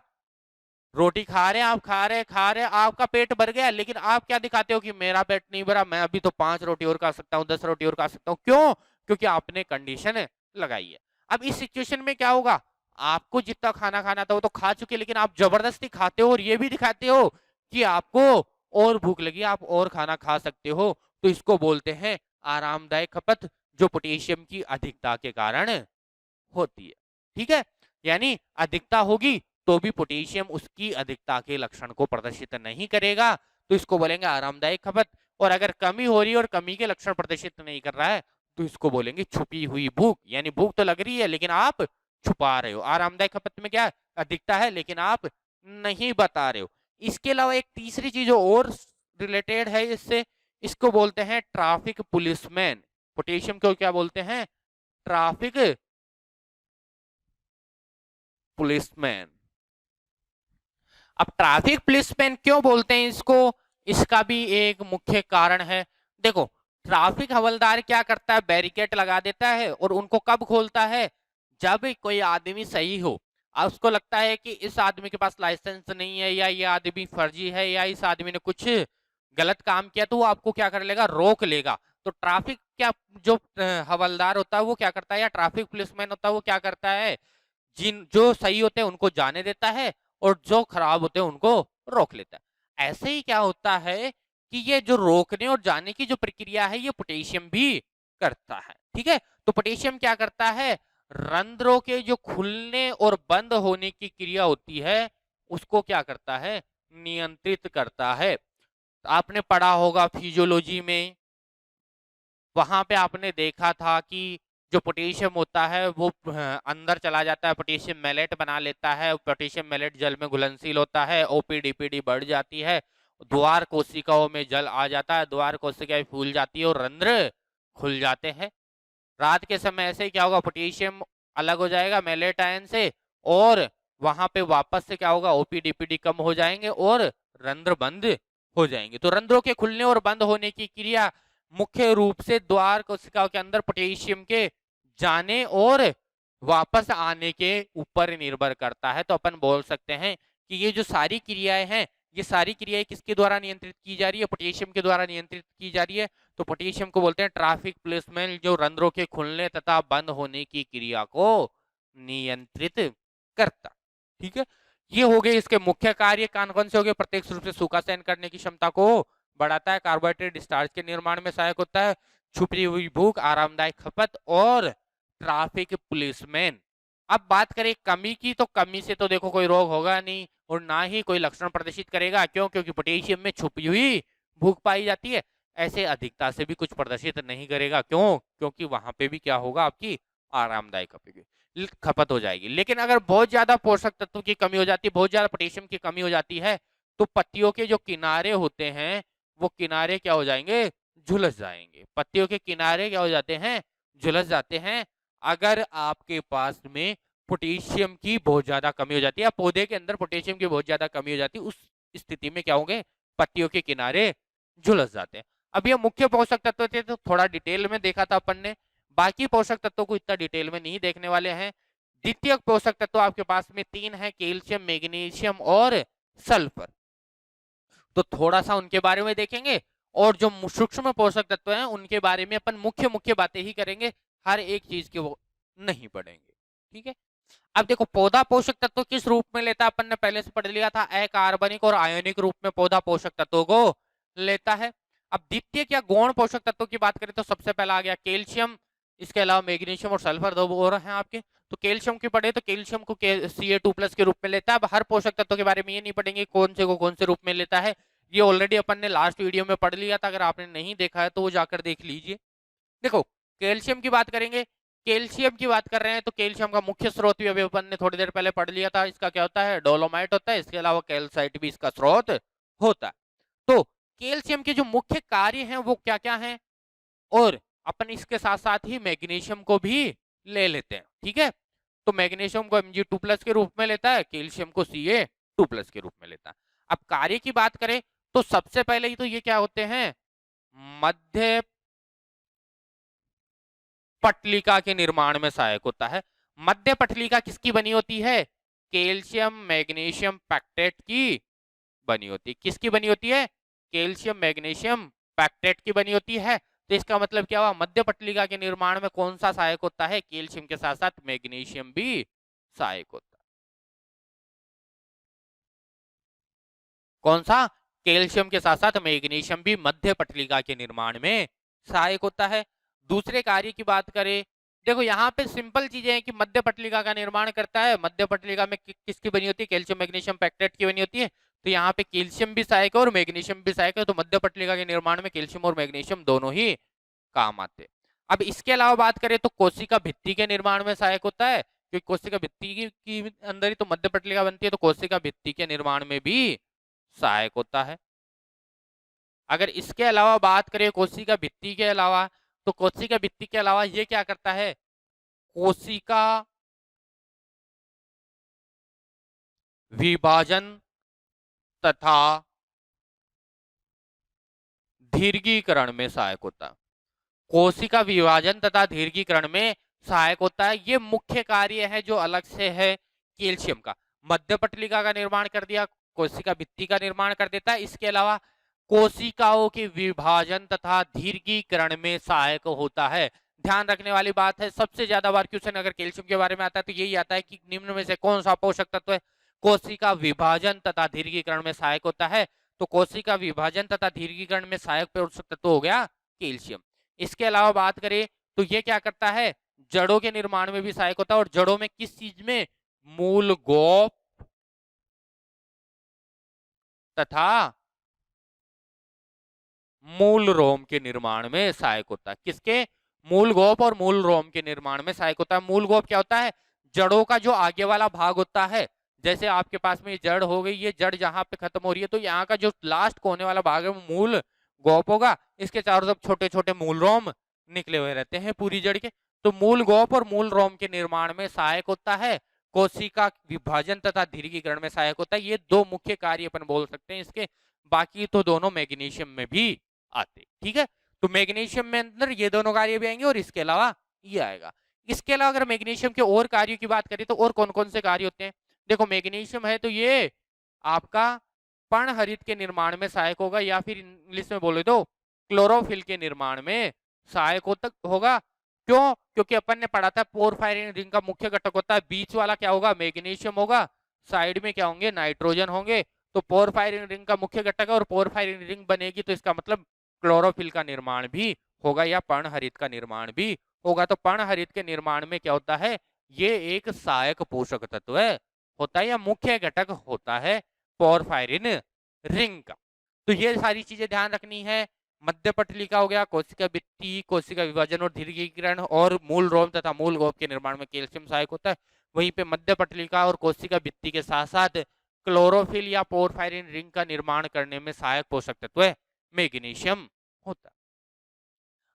S1: रोटी खा रहे हैं आप, खा रहे आपका पेट भर गया, लेकिन आप क्या दिखाते हो कि मेरा पेट नहीं भरा, मैं अभी तो 5 रोटी और खा सकता हूँ, 10 रोटी और खा सकता हूँ। क्यों, क्योंकि आपने कंडीशन लगाई है। अब इस सिचुएशन में क्या होगा, आपको जितना खाना खाना था वो तो खा चुके, लेकिन आप जबरदस्ती खाते हो और ये भी दिखाते हो कि आपको और भूख लगी, आप और खाना खा सकते हो। तो इसको बोलते हैं आरामदायक खपत, जो पोटेशियम की अधिकता के कारण होती है। ठीक है, यानी अधिकता होगी तो भी पोटेशियम उसकी अधिकता के लक्षण को प्रदर्शित नहीं करेगा, तो इसको बोलेंगे आरामदायक खपत। और अगर कमी हो रही है और कमी के लक्षण प्रदर्शित नहीं कर रहा है तो इसको बोलेंगे छुपी हुई भूख। यानी भूख तो लग रही है लेकिन आप छुपा रहे हो। आरामदायक खपत में क्या अधिकता है लेकिन आप नहीं बता रहे हो। इसके अलावा एक तीसरी चीज और रिलेटेड है इससे, इसको बोलते हैं ट्रैफिक पुलिसमैन पोटेशियम को क्या बोलते हैं? Traffic policeman. अब ट्रैफिक पुलिसमैन क्यों बोलते हैं इसको, इसका भी एक मुख्य कारण है। देखो, ट्रैफिक हवलदार क्या करता है, बैरिकेड लगा देता है और उनको कब खोलता है, जब कोई आदमी सही हो, उसको लगता है कि इस आदमी के पास लाइसेंस नहीं है, या ये आदमी फर्जी है, या इस आदमी ने कुछ गलत काम किया, तो वो आपको क्या कर लेगा, रोक लेगा। तो ट्रैफिक क्या, जो हवलदार होता है वो क्या करता है, या ट्रैफिक पुलिसमैन होता है वो क्या करता है, जिन जो सही होते हैं उनको जाने देता है और जो खराब होते हैं उनको रोक लेता है। ऐसे ही क्या होता है कि ये जो रोकने और जाने की जो प्रक्रिया है ये पोटेशियम भी करता है। ठीक है, तो पोटेशियम क्या करता है, रंध्रों के जो खुलने और बंद होने की क्रिया होती है उसको क्या करता है, नियंत्रित करता है। आपने पढ़ा होगा फिजियोलॉजी में, वहां पे आपने देखा था कि जो पोटेशियम होता है वो अंदर चला जाता है, पोटेशियम मैलेट बना लेता है, पोटेशियम मैलेट जल में घुलनशील होता है, ओपीडीपीडी बढ़ जाती है, द्वार कोशिकाओं में जल आ जाता है, द्वार कोशिकाएं फूल जाती है और रंध्र खुल जाते हैं। रात के समय ऐसे ही क्या होगा, पोटेशियम अलग हो जाएगा मैलेट आयन से, और वहां पे वापस से क्या होगा, ओपीडीपीडी कम हो जाएंगे और रंध्र बंद हो जाएंगे। तो रंध्रों के खुलने और बंद होने की क्रिया मुख्य रूप से द्वार कोशिकाओं के अंदर पोटेशियम के जाने और वापस आने के ऊपर निर्भर करता है। तो अपन बोल सकते हैं कि ये जो सारी क्रियाएं हैं, ये सारी क्रियाएं किसके द्वारा नियंत्रित की जा रही है, पोटेशियम के द्वारा नियंत्रित की जा रही है। तो पोटेशियम को बोलते हैं ट्रैफिक पुलिसमैन, जो रंध्रों के खुलने तथा बंद होने की क्रिया को नियंत्रित करता। ठीक है, ये हो गए इसके मुख्य कार्य। कौन कौन से हो गए, प्रत्यक्ष रूप से सूखा सहन करने की क्षमता को बढ़ाता है, कार्बोहाइड्रेट स्टार्च के निर्माण में सहायक होता है, छुपी हुई भूख, आरामदायक खपत और ट्रैफिक पुलिसमैन। अब बात करें कमी की, तो कमी से तो देखो कोई रोग होगा नहीं और ना ही कोई लक्षण प्रदर्शित करेगा। क्यों? क्योंकि पोटेशियम में छुपी हुई भूख पाई जाती है। ऐसे अधिकता से भी कुछ प्रदर्शित नहीं करेगा। क्यों? क्योंकि वहां पे भी क्या होगा, आपकी आरामदायक खपत हो जाएगी। लेकिन अगर बहुत ज्यादा पोषक तत्वों की कमी हो जाती है, बहुत ज्यादा पोटेशियम की कमी हो जाती है, तो पत्तियों के जो किनारे होते हैं वो किनारे क्या हो जाएंगे, झुलस जाएंगे। पत्तियों के किनारे क्या हो जाते हैं, झुलस जाते हैं। अगर आपके पास में पोटेशियम की बहुत ज्यादा कमी हो जाती है, या पौधे के अंदर पोटेशियम की बहुत ज्यादा कमी हो जाती है, उस स्थिति में क्या होंगे, पत्तियों के किनारे झुलस जाते हैं। अब ये मुख्य पोषक तत्व थे, तो थोड़ा डिटेल में देखा था अपन ने, बाकी पोषक तत्वों को इतना डिटेल में नहीं देखने वाले हैं। द्वितीय पोषक तत्व आपके पास में 3 है, कैल्शियम, मैग्नीशियम और सल्फर। तो थोड़ा सा उनके बारे में देखेंगे, और जो सूक्ष्म पोषक तत्व हैं उनके बारे में अपन मुख्य मुख्य बातें ही करेंगे, हर एक चीज के वो नहीं पढ़ेंगे। ठीक है, अब देखो पौधा पोषक तत्व किस रूप में लेता है, अपन ने पहले से पढ़ लिया था, अकार्बनिक और आयोनिक रूप में पौधा पोषक तत्वों को लेता है। अब द्वितीय या गौण पोषक तत्वों की बात करें तो सबसे पहला आ गया कैल्शियम, इसके अलावा मैग्नीशियम और सल्फर, दो और हैं आपके। तो कैल्शियम की पढ़े तो कैल्शियम को Ca2+ के रूप में लेता है। अब हर पोषक तत्व के बारे में ये नहीं पढ़ेंगे कौन से को कौन से रूप में लेता है, ये ऑलरेडी अपन ने लास्ट वीडियो में पढ़ लिया था। अगर आपने नहीं देखा है तो वो जाकर देख लीजिए। देखो, कैल्शियम की बात करेंगे, कैल्शियम की बात कर रहे हैं तो कैल्शियम का मुख्य स्रोत भी अभी अपन ने थोड़ी देर पहले पढ़ लिया था, इसका क्या होता है, डोलोमाइट होता है। इसके अलावा कैल्साइट भी इसका स्रोत होता है। तो कैल्शियम के जो मुख्य कार्य हैं वो क्या क्या हैं, और अपन इसके साथ साथ ही मैग्नीशियम को भी ले लेते हैं। ठीक है, तो मैग्नीशियम को Mg2+ के रूप में लेता है, कैल्शियम को Ca2+ के रूप में लेता है। अब कार्य की बात करें तो सबसे पहले ही तो ये क्या होते हैं, मध्य पटलिका के निर्माण में सहायक होता है। मध्य पटलिका किसकी बनी होती है, कैल्शियम मैग्नीशियम पैक्टेट की बनी होती है। किसकी बनी होती है, कैल्शियम मैग्नीशियम पैक्टेट की बनी होती है। तो इसका मतलब क्या हुआ, मध्य पटलिका के निर्माण में कौन सा सहायक होता है, कैल्शियम के साथ साथ मैग्नीशियम भी सहायक होता है। कौन सा, कैल्शियम के साथ साथ मैग्नीशियम भी मध्य पटलिका के निर्माण में सहायक होता है। दूसरे कार्य की बात करें, देखो यहाँ पे सिंपल चीजें हैं कि मध्य पटलिका का निर्माण करता है। मध्य पटलिका में किसकी बनी होती है, कैल्शियम मैग्नीशियम पैक्टेट की बनी होती है। तो यहाँ पे कैल्शियम भी सहायक है और मैग्नीशियम भी सहायक है। तो मध्य पटलिका के निर्माण में कैल्शियम और मैग्नीशियम दोनों ही काम आते हैं। अब इसके अलावा बात करें तो कोशिका भित्ति के निर्माण में सहायक होता है, क्योंकि कोशिका भित्ति की अंदर ही तो मध्य पटलिका बनती है, तो कोशिका भित्ति के निर्माण में भी सहायक होता है। अगर इसके अलावा बात करें कोशिका भित्ति के अलावा, तो कोशिका भित्ति के अलावा ये क्या करता है, कोशिका विभाजन तथा दीर्घीकरण में सहायक होता है। कोशिका विभाजन तथा दीर्घीकरण में सहायक होता है। ये मुख्य कार्य है जो अलग से है कैल्शियम का। मध्य पटलिका का निर्माण कर दिया, कोशिका भित्ति का निर्माण कर देता है। इसके अलावा कोशिकाओं के विभाजन तथा दीर्घीकरण में सहायक होता है। ध्यान रखने वाली बात है, सबसे ज्यादा बार क्वेश्चन अगर कैल्शियम के बारे में आता है तो यही आता है कि निम्न में से कौन सा पोषक तत्व है कोशिका विभाजन तथा दीर्घीकरण में सहायक होता है। तो कोशिका विभाजन तथा दीर्घीकरण में सहायक पोषक तत्व हो गया कैल्शियम। इसके अलावा बात करें तो ये क्या करता है, जड़ों के निर्माण में भी सहायक होता है। और जड़ों में किस चीज में, मूल गोप तथा मूल रोम के निर्माण में सहायक होता है। किसके, मूल गोप और मूल रोम के निर्माण में सहायक होता है। मूल गोप क्या होता है, जड़ों का जो आगे वाला भाग होता है। जैसे आपके पास में ये जड़ हो गई, ये जड़ जहां पे खत्म हो रही है तो यहाँ का जो लास्ट कोने वाला भाग है वो मूल गोप होगा। इसके चारों तरफ छोटे छोटे मूल रोम निकले हुए रहते हैं पूरी जड़ के। तो मूल गोप और मूल रोम के निर्माण में सहायक होता है। कोशिका विभाजन तथा दीर्घीकरण में सहायक होता है। ये दो मुख्य कार्य अपन बोल सकते हैं इसके। बाकी तो दोनों मैग्नीशियम में भी आते, ठीक है। तो मैग्नीशियम में अंदर ये दोनों कार्य भी आएंगे और इसके अलावा ये आएगा। इसके अलावा अगर मैग्नीशियम के और कार्यों की बात करें तो और कौन कौन से कार्य होते हैं। देखो मैग्नीशियम है तो ये आपका पर्णहरित के निर्माण में सहायक होगा, या फिर इंग्लिश में बोले तो क्लोरोफिल के निर्माण में सहायक होगा। क्यों, क्योंकि अपन ने पढ़ा था पोरफायरिन रिंग का मुख्य घटक होता है, बीच वाला क्या होगा, मैग्नीशियम होगा, साइड में क्या होंगे, नाइट्रोजन होंगे। तो पोरफायरिन रिंग का मुख्य घटक है और पोरफायरिन रिंग बनेगी तो इसका मतलब क्लोरोफिल का निर्माण भी होगा या पर्णहरित का निर्माण भी होगा। तो पर्णहरित के निर्माण में क्या होता है, ये एक सहायक पोषक तत्व है होता है या मुख्य घटक होता है पोरफायरिन रिंग का। तो ये सारी चीजें ध्यान रखनी है। मध्य पटलिका हो गया, कोशिका भित्ति, कोशिका विभाजन और दीर्घीकरण और मूल रोम तथा मूल गोप के निर्माण में कैल्शियम सहायक होता है। वहीं पे मध्य पटलिका और कोशिका भित्ति के साथ साथ क्लोरोफिल या पोरफायरिन रिंग का निर्माण करने में सहायक पोषक तत्व है मैग्नीशियम होता है।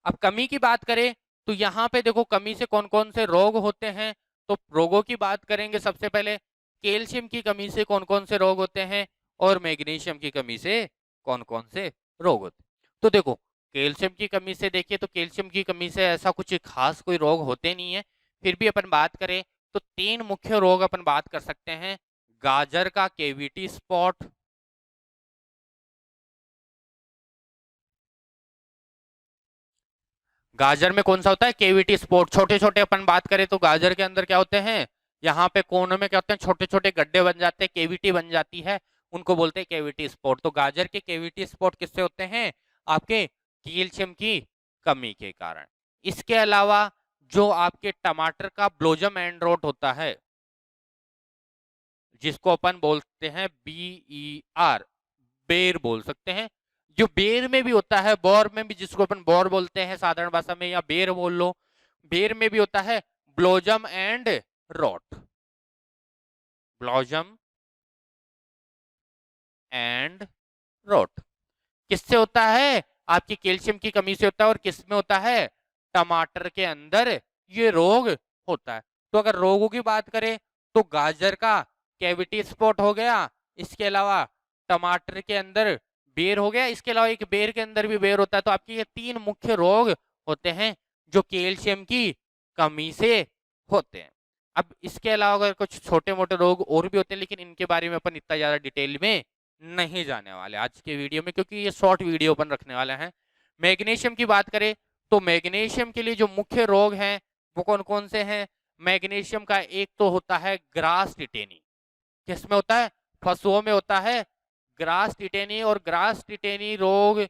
S1: अब कमी की बात करें तो यहाँ पे देखो कमी से कौन कौन से रोग होते हैं। तो रोगों की बात करेंगे, सबसे पहले कैल्शियम की कमी से कौन कौन से रोग होते हैं और मैग्नीशियम की कमी से कौन कौन से रोग होते हैं। तो देखो कैल्शियम की कमी से देखिए तो कैल्शियम की कमी से ऐसा कुछ खास कोई रोग होते नहीं है। फिर भी अपन बात करें तो तीन मुख्य रोग अपन बात कर सकते हैं। गाजर का केविटी स्पॉट, गाजर में कौन सा होता है, केविटी स्पॉट। छोटे छोटे अपन बात करें तो गाजर के अंदर क्या होते हैं, यहाँ पे कोनों में क्या होते हैं, छोटे छोटे गड्ढे बन जाते हैं, केविटी बन जाती है, उनको बोलते हैं केविटी स्पॉट। तो गाजर के केविटी स्पॉट किससे होते हैं, आपके कैल्शियम की कमी के कारण। इसके अलावा जो आपके टमाटर का ब्लोजम एंड रोट होता है, जिसको अपन बोलते हैं BER, बेर बोल सकते हैं, जो बेर में भी होता है, बोर में भी, जिसको अपन बोर बोलते हैं साधारण भाषा में, या बेर बोल लो, बेर में भी होता है blossom and wrote, blossom and wrote. किससे होता है, आपकी कैल्शियम की कमी से होता है। और किस में होता है, टमाटर के अंदर ये रोग होता है। तो अगर रोगों की बात करें तो गाजर का कैविटी स्पॉट हो गया, इसके अलावा टमाटर के अंदर बेर हो गया, इसके अलावा एक बेर के अंदर भी बेर होता है। तो आपके ये तीन मुख्य रोग होते हैं जो कैल्शियम की कमी से होते हैं। अब इसके अलावा अगर कुछ छोटे मोटे रोग और भी होते हैं, लेकिन इनके बारे में अपन इतना ज्यादा डिटेल में नहीं जाने वाले आज के वीडियो में, क्योंकि ये शॉर्ट वीडियो अपन रखने वाले हैं। मैग्नीशियम की बात करें तो मैग्नीशियम के लिए जो मुख्य रोग हैं वो कौन कौन से हैं। मैग्नीशियम का एक तो होता है ग्रास टिटेनी, किसमें होता है, पशुओं में होता है ग्रास टिटेनी। और ग्रास टिटेनी रोग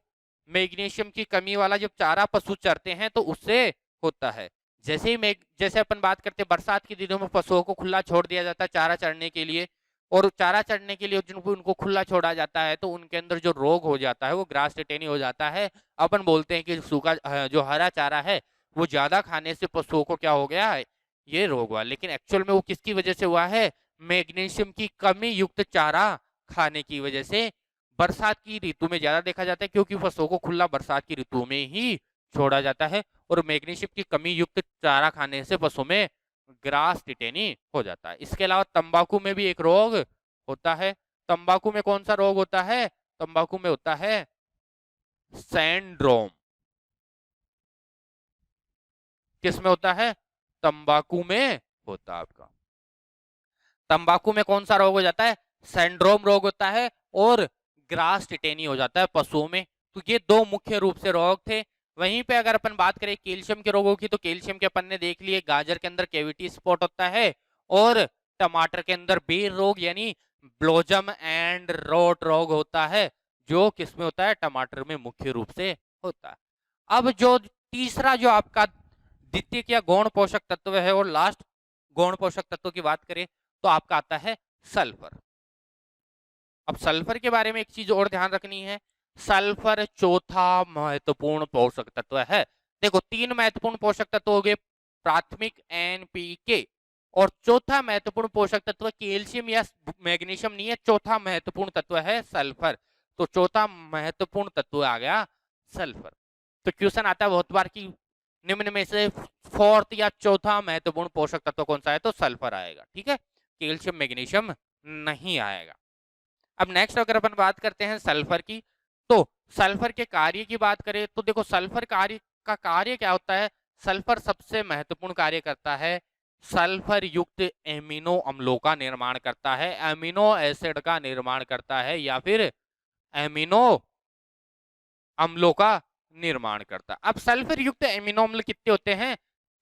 S1: मैग्नीशियम की कमी वाला जब चारा पशु चरते हैं तो उससे होता है। जैसे अपन बात करते हैं बरसात के दिनों में पशुओं को खुला छोड़ दिया जाता है चारा चरने के लिए, और चारा चढ़ने के लिए जिनको उनको खुला छोड़ा जाता है तो उनके अंदर जो रोग हो जाता है वो ग्रास टिटेनी हो जाता है। अपन बोलते हैं कि सूखा जो हरा चारा है वो ज्यादा खाने से पशुओं को क्या हो गया है, ये रोग हुआ। लेकिन एक्चुअल में वो किसकी वजह से हुआ है, मैग्नीशियम की कमी युक्त चारा खाने की वजह से। बरसात की ऋतु में ज्यादा देखा जाता है क्योंकि पशुओं को खुला बरसात की ऋतु में ही छोड़ा जाता है और मैग्नीशियम की कमी युक्त चारा खाने से पशु में ग्रास टिटेनी हो जाता है। इसके अलावा तंबाकू में भी एक रोग होता है। तंबाकू में कौन सा रोग होता है? तंबाकू में होता है सैंड्रोम। किसमें होता है? तंबाकू में होता है आपका। तंबाकू में कौन सा रोग हो जाता है? सैंड्रोम रोग होता है और ग्रास टिटेनी हो जाता है पशुओं में। तो ये दो मुख्य रूप से रोग थे। वहीं पे अगर अपन बात करें कैल्शियम के रोगों की, तो कैल्शियम के अपन ने देख लिए, गाजर के अंदर कैविटी स्पॉट होता है और टमाटर के अंदर बेर रोग यानी ब्लोजम एंड रोट रोग होता है, जो किसमें होता है? टमाटर में मुख्य रूप से होता है। अब जो तीसरा जो आपका द्वितीयक या गौण पोषक तत्व है और लास्ट गौण पोषक तत्व की बात करें तो आपका आता है सल्फर। अब सल्फर के बारे में एक चीज और ध्यान रखनी है, सल्फर चौथा महत्वपूर्ण पोषक तत्व है। देखो 3 महत्वपूर्ण पोषक तत्व हो गए, प्राथमिक एनपीके, और चौथा महत्वपूर्ण पोषक तत्व कैल्शियम या मैग्नीशियम नहीं है, चौथा महत्वपूर्ण तत्व है सल्फर। तो चौथा महत्वपूर्ण तत्व आ गया सल्फर। तो क्वेश्चन आता है बहुत बार कि निम्न में से फोर्थ या चौथा महत्वपूर्ण पोषक तत्व कौन सा है? तो सल्फर आएगा। ठीक है, कैल्शियम मैग्नीशियम नहीं आएगा। अब नेक्स्ट अगर अपन बात करते हैं सल्फर की, तो सल्फर के कार्य की बात करें तो देखो सल्फर का कार्य क्या होता है? सल्फर सबसे महत्वपूर्ण कार्य करता है, सल्फर युक्त एमिनो अम्लों का निर्माण करता है, एमिनो एसिड का निर्माण करता है या फिर एमिनो अम्लों का निर्माण करता है। अब सल्फर युक्त एमिनो अम्ल कितने होते हैं?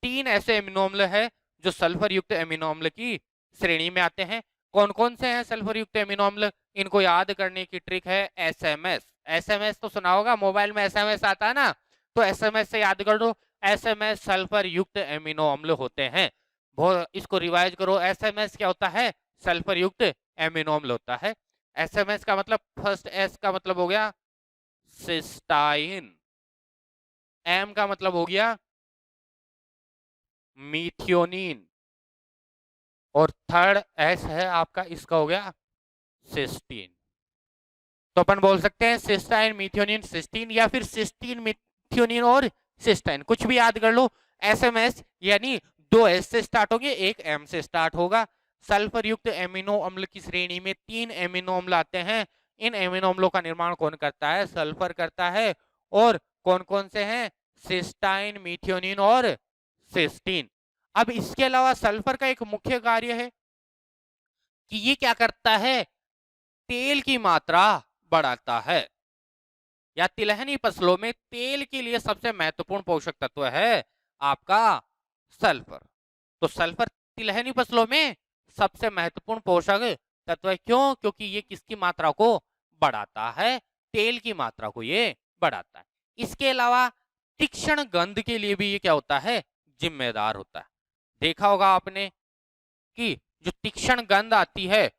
S1: 3 ऐसे एमिनो अम्ल है जो सल्फर युक्त एमिनो अम्ल की श्रेणी में आते हैं। कौन कौन से हैं सल्फर युक्त एमिनो अम्ल? इनको याद करने की ट्रिक है एसएमएस। एसएमएस तो सुना होगा, मोबाइल में एसएमएस आता है ना, तो एसएमएस से याद कर दो, एसएमएस सल्फर युक्त एमिनो अम्ल होते हैं। इसको रिवाइज करो, एसएमएस क्या होता है? सल्फर युक्त एमिनो अम्ल होता है। एसएमएस का मतलब, फर्स्ट एस का मतलब हो गया सिस्टाइन, एम का मतलब हो गया मीथियोनिन, और थर्ड एस है आपका, इसका हो गया सिस्टीन। तो अपन बोल सकते हैं सिस्टाइन, मीथियोनिन, सिस्टीन, या फिर सिस्टीन, मीथियोनिन और सिस्टाइन, कुछ भी याद कर लो। एसएमएस यानी 2 एस से स्टार्ट होंगे, 1 एम से स्टार्ट होगा। सल्फर युक्त एमिनो अम्ल की श्रेणी में 3 एमिनो अम्ल आते हैं। इन एमिनो अम्लों का निर्माण कौन करता है? सल्फर करता है। और कौन कौन से हैं? सिस्टाइन, मीथियोनिन और सिस्टीन। अब इसके अलावा सल्फर का एक मुख्य कार्य है कि ये क्या करता है? तेल की मात्रा बढ़ाता है, या तिलहनी फसलों में तेल के लिए सबसे महत्वपूर्ण पोषक तत्व है आपका सल्फर। तो सल्फर तिलहनी फसलों में सबसे महत्वपूर्ण पोषक तत्व है। क्यों? क्योंकि ये किसकी मात्रा को बढ़ाता है? तेल की मात्रा को ये बढ़ाता है। इसके अलावा तीक्ष्ण गंध के लिए भी ये क्या होता है? जिम्मेदार होता है। देखा होगा आपने कि जो तीक्ष्ण गंध आती है,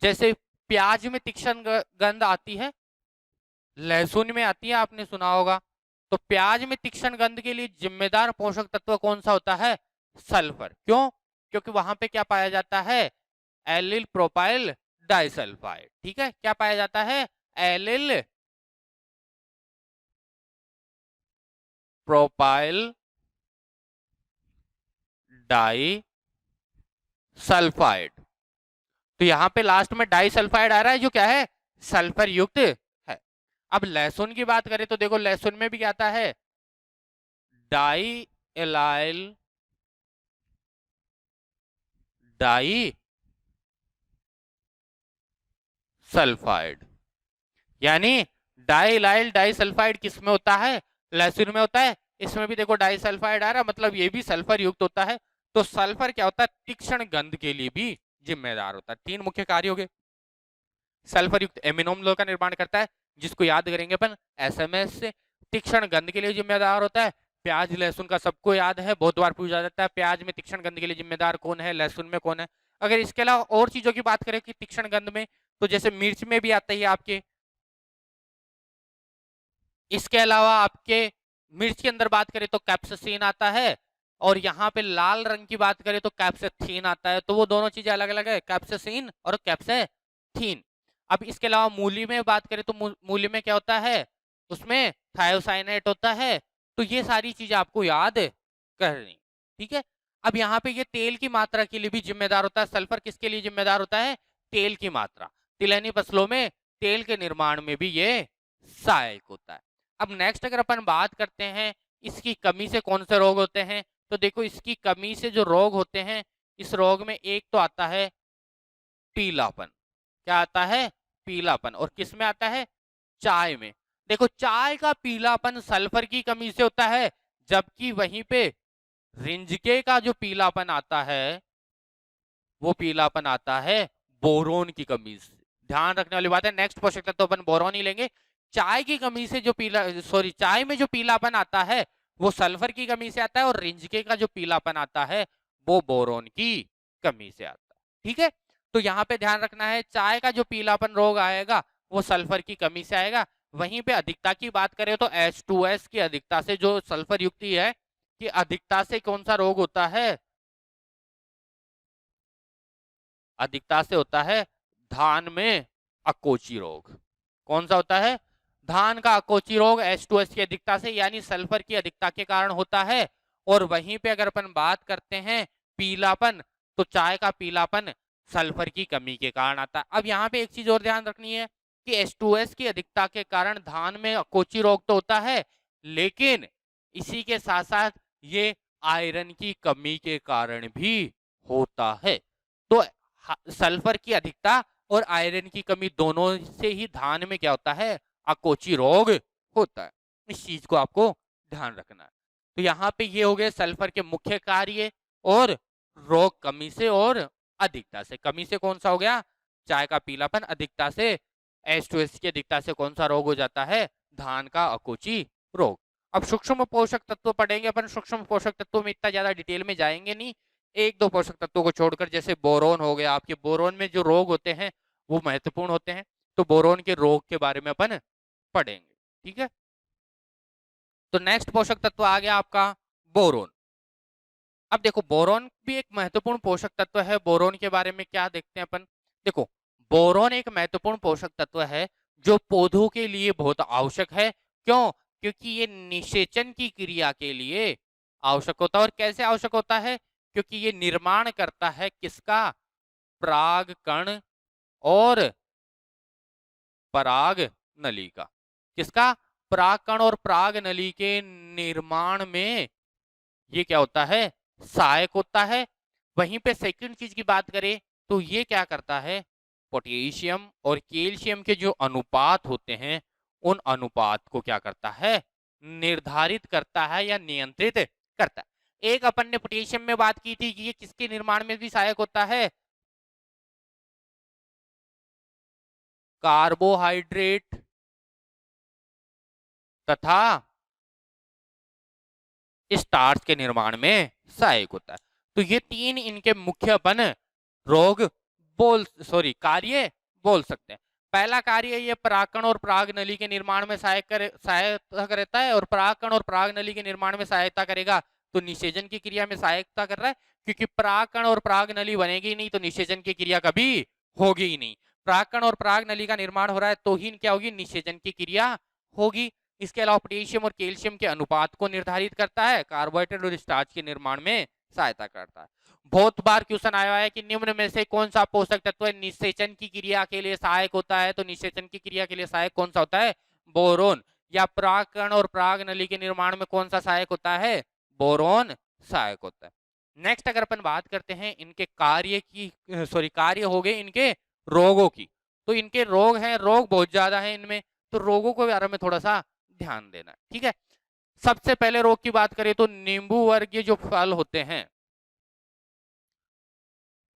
S1: जैसे प्याज में तीक्ष्ण गंध आती है, लहसुन में आती है, आपने सुना होगा। तो प्याज में तीक्ष्ण गंध के लिए जिम्मेदार पोषक तत्व कौन सा होता है? सल्फर। क्यों? क्योंकि वहां पे क्या पाया जाता है? Allyl propyl disulphide. ठीक है, क्या पाया जाता है? Allyl propyl disulphide. तो यहां पे लास्ट में डाई सल्फाइड आ रहा है, जो क्या है? सल्फर युक्त है। अब लहसुन की बात करें तो देखो लहसुन में भी क्या आता है? डाई एलाइल डाई सल्फाइड, यानी डाइलाइल डाई सल्फाइड किस में होता है? लहसुन में होता है। इसमें भी देखो डाई सल्फाइड आ रहा है, मतलब ये भी सल्फर युक्त होता है। तो सल्फर क्या होता है? तीक्ष्ण गंध के लिए भी जिम्मेदार होता है। 3 मुख्य कार्य हो गए। सल्फर युक्त एमिनो अम्लों का निर्माण करता है, जिसको याद करेंगे अपन एसएमएस से। तीक्ष्ण गंध के लिए जिम्मेदार होता है। प्याज लहसुन का सबको याद है, बहुत बार पूछा जाता है प्याज में तीक्ष्ण गंध के लिए जिम्मेदार कौन है, लहसुन में कौन है। अगर इसके अलावा और चीजों की बात करें कि तीक्ष्ण गंध में, तो जैसे मिर्च में भी आता है आपके। इसके अलावा आपके मिर्च के अंदर बात करें तो कैप्साइसिन आता है, और यहाँ पे लाल रंग की बात करें तो कैप्साइथिन आता है। तो वो दोनों चीजें अलग अलग है, कैप्साइसिन और कैप्साइथिन। अब इसके अलावा मूली में बात करें तो मूली में क्या होता है? उसमें थायोसाइनेट होता है, तो ये सारी चीजें आपको याद करनी, ठीक है। अब यहाँ पे ये तेल की मात्रा के लिए भी जिम्मेदार होता है। सल्फर किसके लिए जिम्मेदार होता है? तेल की मात्रा। तिलहनी फसलों में तेल के निर्माण में भी ये सहायक होता है। अब नेक्स्ट अगर अपन बात करते हैं इसकी कमी से कौन से रोग होते हैं, तो देखो इसकी कमी से जो रोग होते हैं, इस रोग में एक तो आता है पीलापन। क्या आता है? पीलापन। और किस में आता है? चाय में। देखो चाय का पीलापन सल्फर की कमी से होता है, जबकि वहीं पे रिंजके का जो पीलापन आता है वो पीलापन आता है बोरोन की कमी से। ध्यान रखने वाली बात है। नेक्स्ट पोषक तत्व अपन बोरोन ही लेंगे। चाय की कमी से जो चाय में जो पीलापन आता है वो सल्फर की कमी से आता है, और रिंजके का जो पीलापन आता है वो बोरोन की कमी से आता है, ठीक है। तो यहाँ पे ध्यान रखना है, चाय का जो पीलापन रोग आएगा वो सल्फर की कमी से आएगा। वहीं पे अधिकता की बात करें तो H2S की अधिकता से, जो सल्फर युक्त है कि अधिकता से कौन सा रोग होता है? अधिकता से होता है धान में अकोची रोग। कौन सा होता है? धान का अकोची रोग H2S की अधिकता से, यानी सल्फर की अधिकता के कारण होता है। और वहीं पे अगर अपन बात करते हैं पीलापन, तो चाय का पीलापन सल्फर की कमी के कारण आता है। अब यहाँ पे एक चीज और ध्यान रखनी है कि H2S की अधिकता के कारण धान में अकोची रोग तो होता है, लेकिन इसी के साथ साथ ये आयरन की कमी के कारण भी होता है। तो सल्फर की अधिकता और आयरन की कमी दोनों से ही धान में क्या होता है? अकोची रोग होता है। इस चीज को आपको ध्यान रखना है। तो यहाँ पे ये हो गए सल्फर के मुख्य कार्य और रोग कमी से और अधिकता से। कमी से कौन सा हो गया? चाय का पीलापन। अधिकता से H2S की अधिकता से कौन सा रोग हो जाता है? धान का अकोची रोग। अब सूक्ष्म पोषक तत्व पढ़ेंगे अपन। सूक्ष्म पोषक तत्वों में इतना ज्यादा डिटेल में जाएंगे नहीं, एक दो पोषक तत्वों को छोड़कर, जैसे बोरोन हो गया आपके। बोरोन में जो रोग होते हैं वो महत्वपूर्ण होते हैं, तो बोरोन के रोग के बारे में अपन पढ़ेंगे, ठीक है। तो नेक्स्ट पोषक तत्व आ गया आपका बोरोन। अब देखो बोरोन भी एक महत्वपूर्ण पोषक तत्व है। बोरोन के बारे में क्या देखते हैं अपन? देखो बोरोन एक महत्वपूर्ण पोषक तत्व है जो पौधों के लिए बहुत आवश्यक है। क्यों? क्योंकि ये निषेचन की क्रिया के लिए आवश्यक होता है। और कैसे आवश्यक होता है? क्योंकि ये निर्माण करता है किसका? पराग कण और पराग नली का। किसका? पराग कण और पराग नली के निर्माण में ये क्या होता है? सहायक होता है। वहीं पे सेकंड चीज की बात करें तो ये क्या करता है? पोटेशियम और कैल्शियम के जो अनुपात होते हैं उन अनुपात को क्या करता है? निर्धारित करता है या नियंत्रित करता है। एक अपन ने पोटेशियम में बात की थी कि ये किसके निर्माण में भी सहायक होता है? कार्बोहाइड्रेट तथा स्टार्च के निर्माण में सहायक होता है। तो ये तीन इनके मुख्य अपन रोग कार्य बोल सकते हैं। पहला कार्य ये परागकण और पराग नली के निर्माण में सहायता करता है, और परागकण और पराग नली के निर्माण में सहायता करेगा तो निषेचन की क्रिया में सहायता कर रहा है। क्योंकि परागकण और पराग नली बनेगी नहीं तो निषेचन की क्रिया कभी होगी ही नहीं। परागकण और पराग नली का निर्माण हो रहा है तो ही क्या होगी? निषेचन की क्रिया होगी। इसके अलावा पोटेशियम और कैल्शियम के अनुपात को निर्धारित करता है, कार्बोहाइड्रेट और स्टार्च के निर्माण में सहायता करता है। बहुत बार क्वेश्चन आया है कि निम्न में से कौन सा पोषक तत्व निषेचन की क्रिया के लिए सहायक होता है? तो निषेचन की क्रिया के लिए सहायक कौन सा होता है? बोरोन। या परागकण और पराग नली के निर्माण में कौन सा सहायक होता है? बोरोन सहायक होता है। नेक्स्ट अगर अपन बात करते हैं इनके कार्य हो गए इनके रोगों की। तो इनके रोग हैं, रोग बहुत ज्यादा है इनमें, तो रोगों के बारे में थोड़ा सा ध्यान देना, ठीक है। सबसे पहले रोग की बात करें तो नींबू वर्गीय जो फल होते हैं,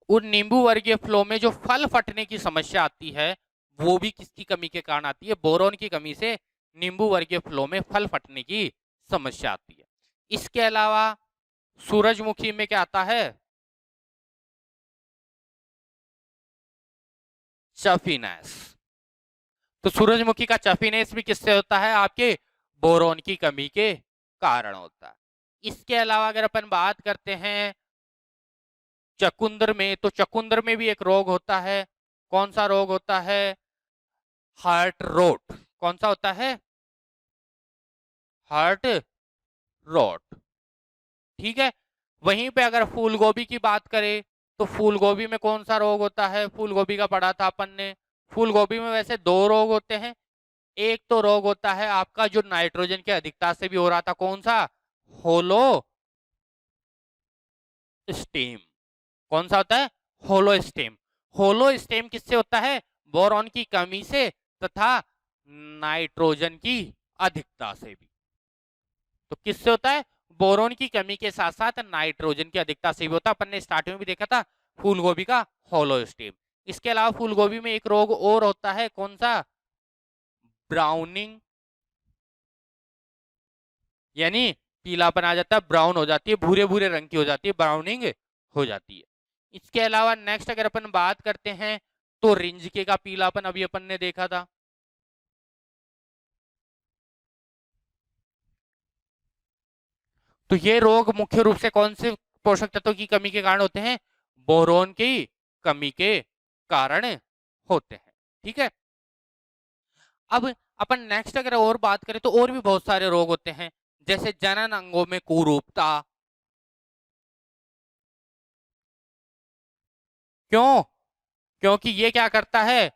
S1: उन नींबू वर्गीय फलों में जो फल फटने की समस्या आती है वो भी किसकी कमी के कारण आती है? बोरोन की कमी से नींबू वर्गीय फलों में फल फटने की समस्या आती है। इसके अलावा सूरजमुखी में क्या आता है? चफिनेस। तो सूरजमुखी का चफिनेस भी किससे होता है? आपके बोरोन की कमी के कारण होता है। इसके अलावा अगर अपन बात करते हैं चकुंदर में, तो चकुंदर में भी एक रोग होता है। कौन सा रोग होता है? Heart rot. कौन सा होता है? Heart rot. ठीक है, वहीं पे अगर फूल गोभी की बात करें तो फूल गोभी में कौन सा रोग होता है, फूल गोभी का पढ़ा था अपन ने। फूल गोभी में वैसे दो रोग होते हैं। एक तो रोग होता है आपका जो नाइट्रोजन की अधिकता से भी हो रहा था, कौन सा, होलो स्टेम। कौन सा होता है, होलो स्टेम। होलो स्टेम किससे होता है, बोरॉन की कमी से तथा नाइट्रोजन की अधिकता से भी। तो किससे होता है, बोरोन की कमी के साथ साथ नाइट्रोजन की अधिकता से भी होता है। अपन ने स्टार्टिंग में भी देखा था फूल गोभी का होलो स्टेम। इसके अलावा फूल गोभी में एक रोग और होता है, कौन सा, ब्राउनिंग, यानी पीलापन आ जाता है, ब्राउन हो जाती है, भूरे भूरे रंग की हो जाती है, ब्राउनिंग हो जाती है। इसके अलावा नेक्स्ट अगर अपन बात करते हैं तो रिंजके का पीलापन अभी अपन ने देखा था। तो ये रोग मुख्य रूप से कौन से पोषक तत्वों की कमी के कारण होते हैं, बोरोन की कमी के कारण होते हैं। ठीक है, अब अपन नेक्स्ट अगर और बात करें तो और भी बहुत सारे रोग होते हैं, जैसे जनन अंगों में कुरूपता। क्यों, क्योंकि ये क्या करता है,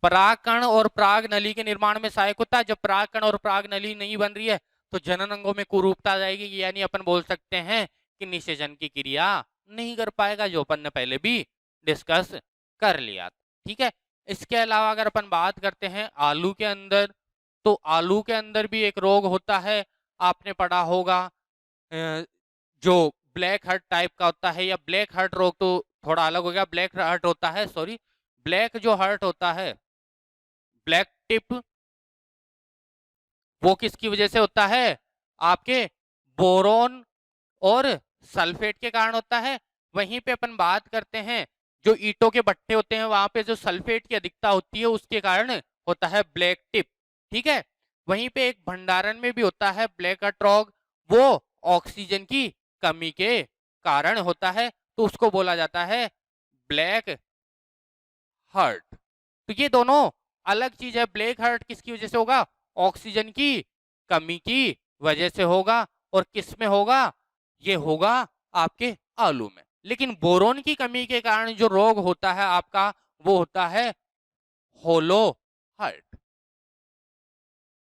S1: परागकण और प्राग नली के निर्माण में सहायक होता है। जब परागकण और प्राग नली नहीं बन रही है तो जनन अंगों में कुरूपता आ जाएगी, यानी अपन बोल सकते हैं कि निषेचन की क्रिया नहीं कर पाएगा, जो अपन ने पहले भी डिस्कस कर लिया। ठीक है, इसके अलावा अगर अपन बात करते हैं आलू के अंदर, तो आलू के अंदर भी एक रोग होता है, आपने पढ़ा होगा, जो ब्लैक हर्ट टाइप का होता है, या ब्लैक हर्ट रोग तो थोड़ा अलग हो गया, ब्लैक हर्ट होता है, सॉरी, ब्लैक जो हर्ट होता है, ब्लैक टिप, वो किसकी वजह से होता है, आपके बोरोन और सल्फेट के कारण होता है। वहीं पे अपन बात करते हैं जो ईंटों के भट्टे होते हैं वहां पे जो सल्फेट की अधिकता होती है उसके कारण होता है ब्लैक टिप। ठीक है, वहीं पे एक भंडारण में भी होता है ब्लैक हर्ट रोग, वो ऑक्सीजन की कमी के कारण होता है, तो उसको बोला जाता है ब्लैक हर्ट। तो ये दोनों अलग चीज है। ब्लैक हर्ट किसकी वजह से होगा, ऑक्सीजन की कमी की वजह से होगा, और किस में होगा, ये होगा आपके आलू में। लेकिन बोरोन की कमी के कारण जो रोग होता है आपका, वो होता है होलो हर्ट।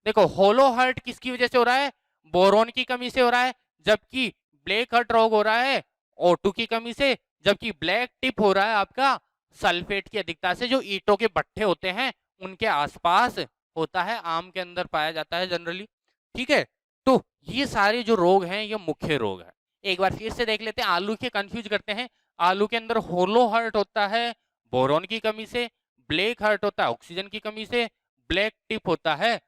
S1: देखो होलो हर्ट किसकी वजह से हो रहा है, बोरोन की कमी से हो रहा है, जबकि ब्लैक हर्ट रोग हो रहा है O2 की कमी से, जबकि ब्लैक टिप हो रहा है आपका सल्फेट की अधिकता से, जो ईंटों के भट्ठे होते हैं उनके आसपास होता है, आम के अंदर पाया जाता है जनरली। ठीक है, तो ये सारे जो रोग हैं ये मुख्य रोग है। एक बार फिर से देख लेते हैं, आलू के कंफ्यूज करते हैं। आलू के अंदर होलो हर्ट होता है बोरोन की कमी से, ब्लैक हर्ट होता है ऑक्सीजन की कमी से, ब्लैक टिप होता है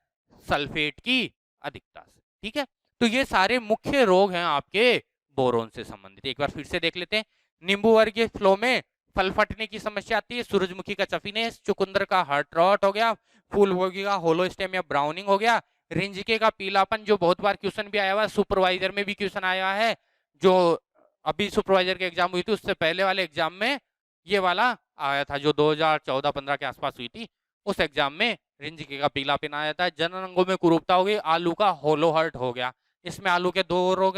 S1: सल्फेट की अधिकता से। ठीक है, तो ये सारे मुख्य रोग हैं आपके बोरोन से संबंधित। एक बार फिर से देख लेते हैं, नींबू वर्गीय फ्लो में फल फटने की समस्या आती है, सूरजमुखी का चफिनेस, चुकंदर का हार्ट रॉट हो गया, फूल गोभी का होलो स्टेम या ब्राउनिंग हो गया, रिंजके का पीलापन, जो बहुत बार क्वेश्चन भी आया हुआ है, सुपरवाइजर में भी क्वेश्चन आया है, जो अभी सुपरवाइजर की एग्जाम हुई थी उससे पहले वाले एग्जाम में ये वाला आया था, जो 2014-15 के आसपास हुई थी, उस एग्जाम में रिंजके का पीलापन आया था। जनन अंगों में कुरूपता हो गई, आलू का होलो हर्ट हो गया। इसमें आलू के दो रोग,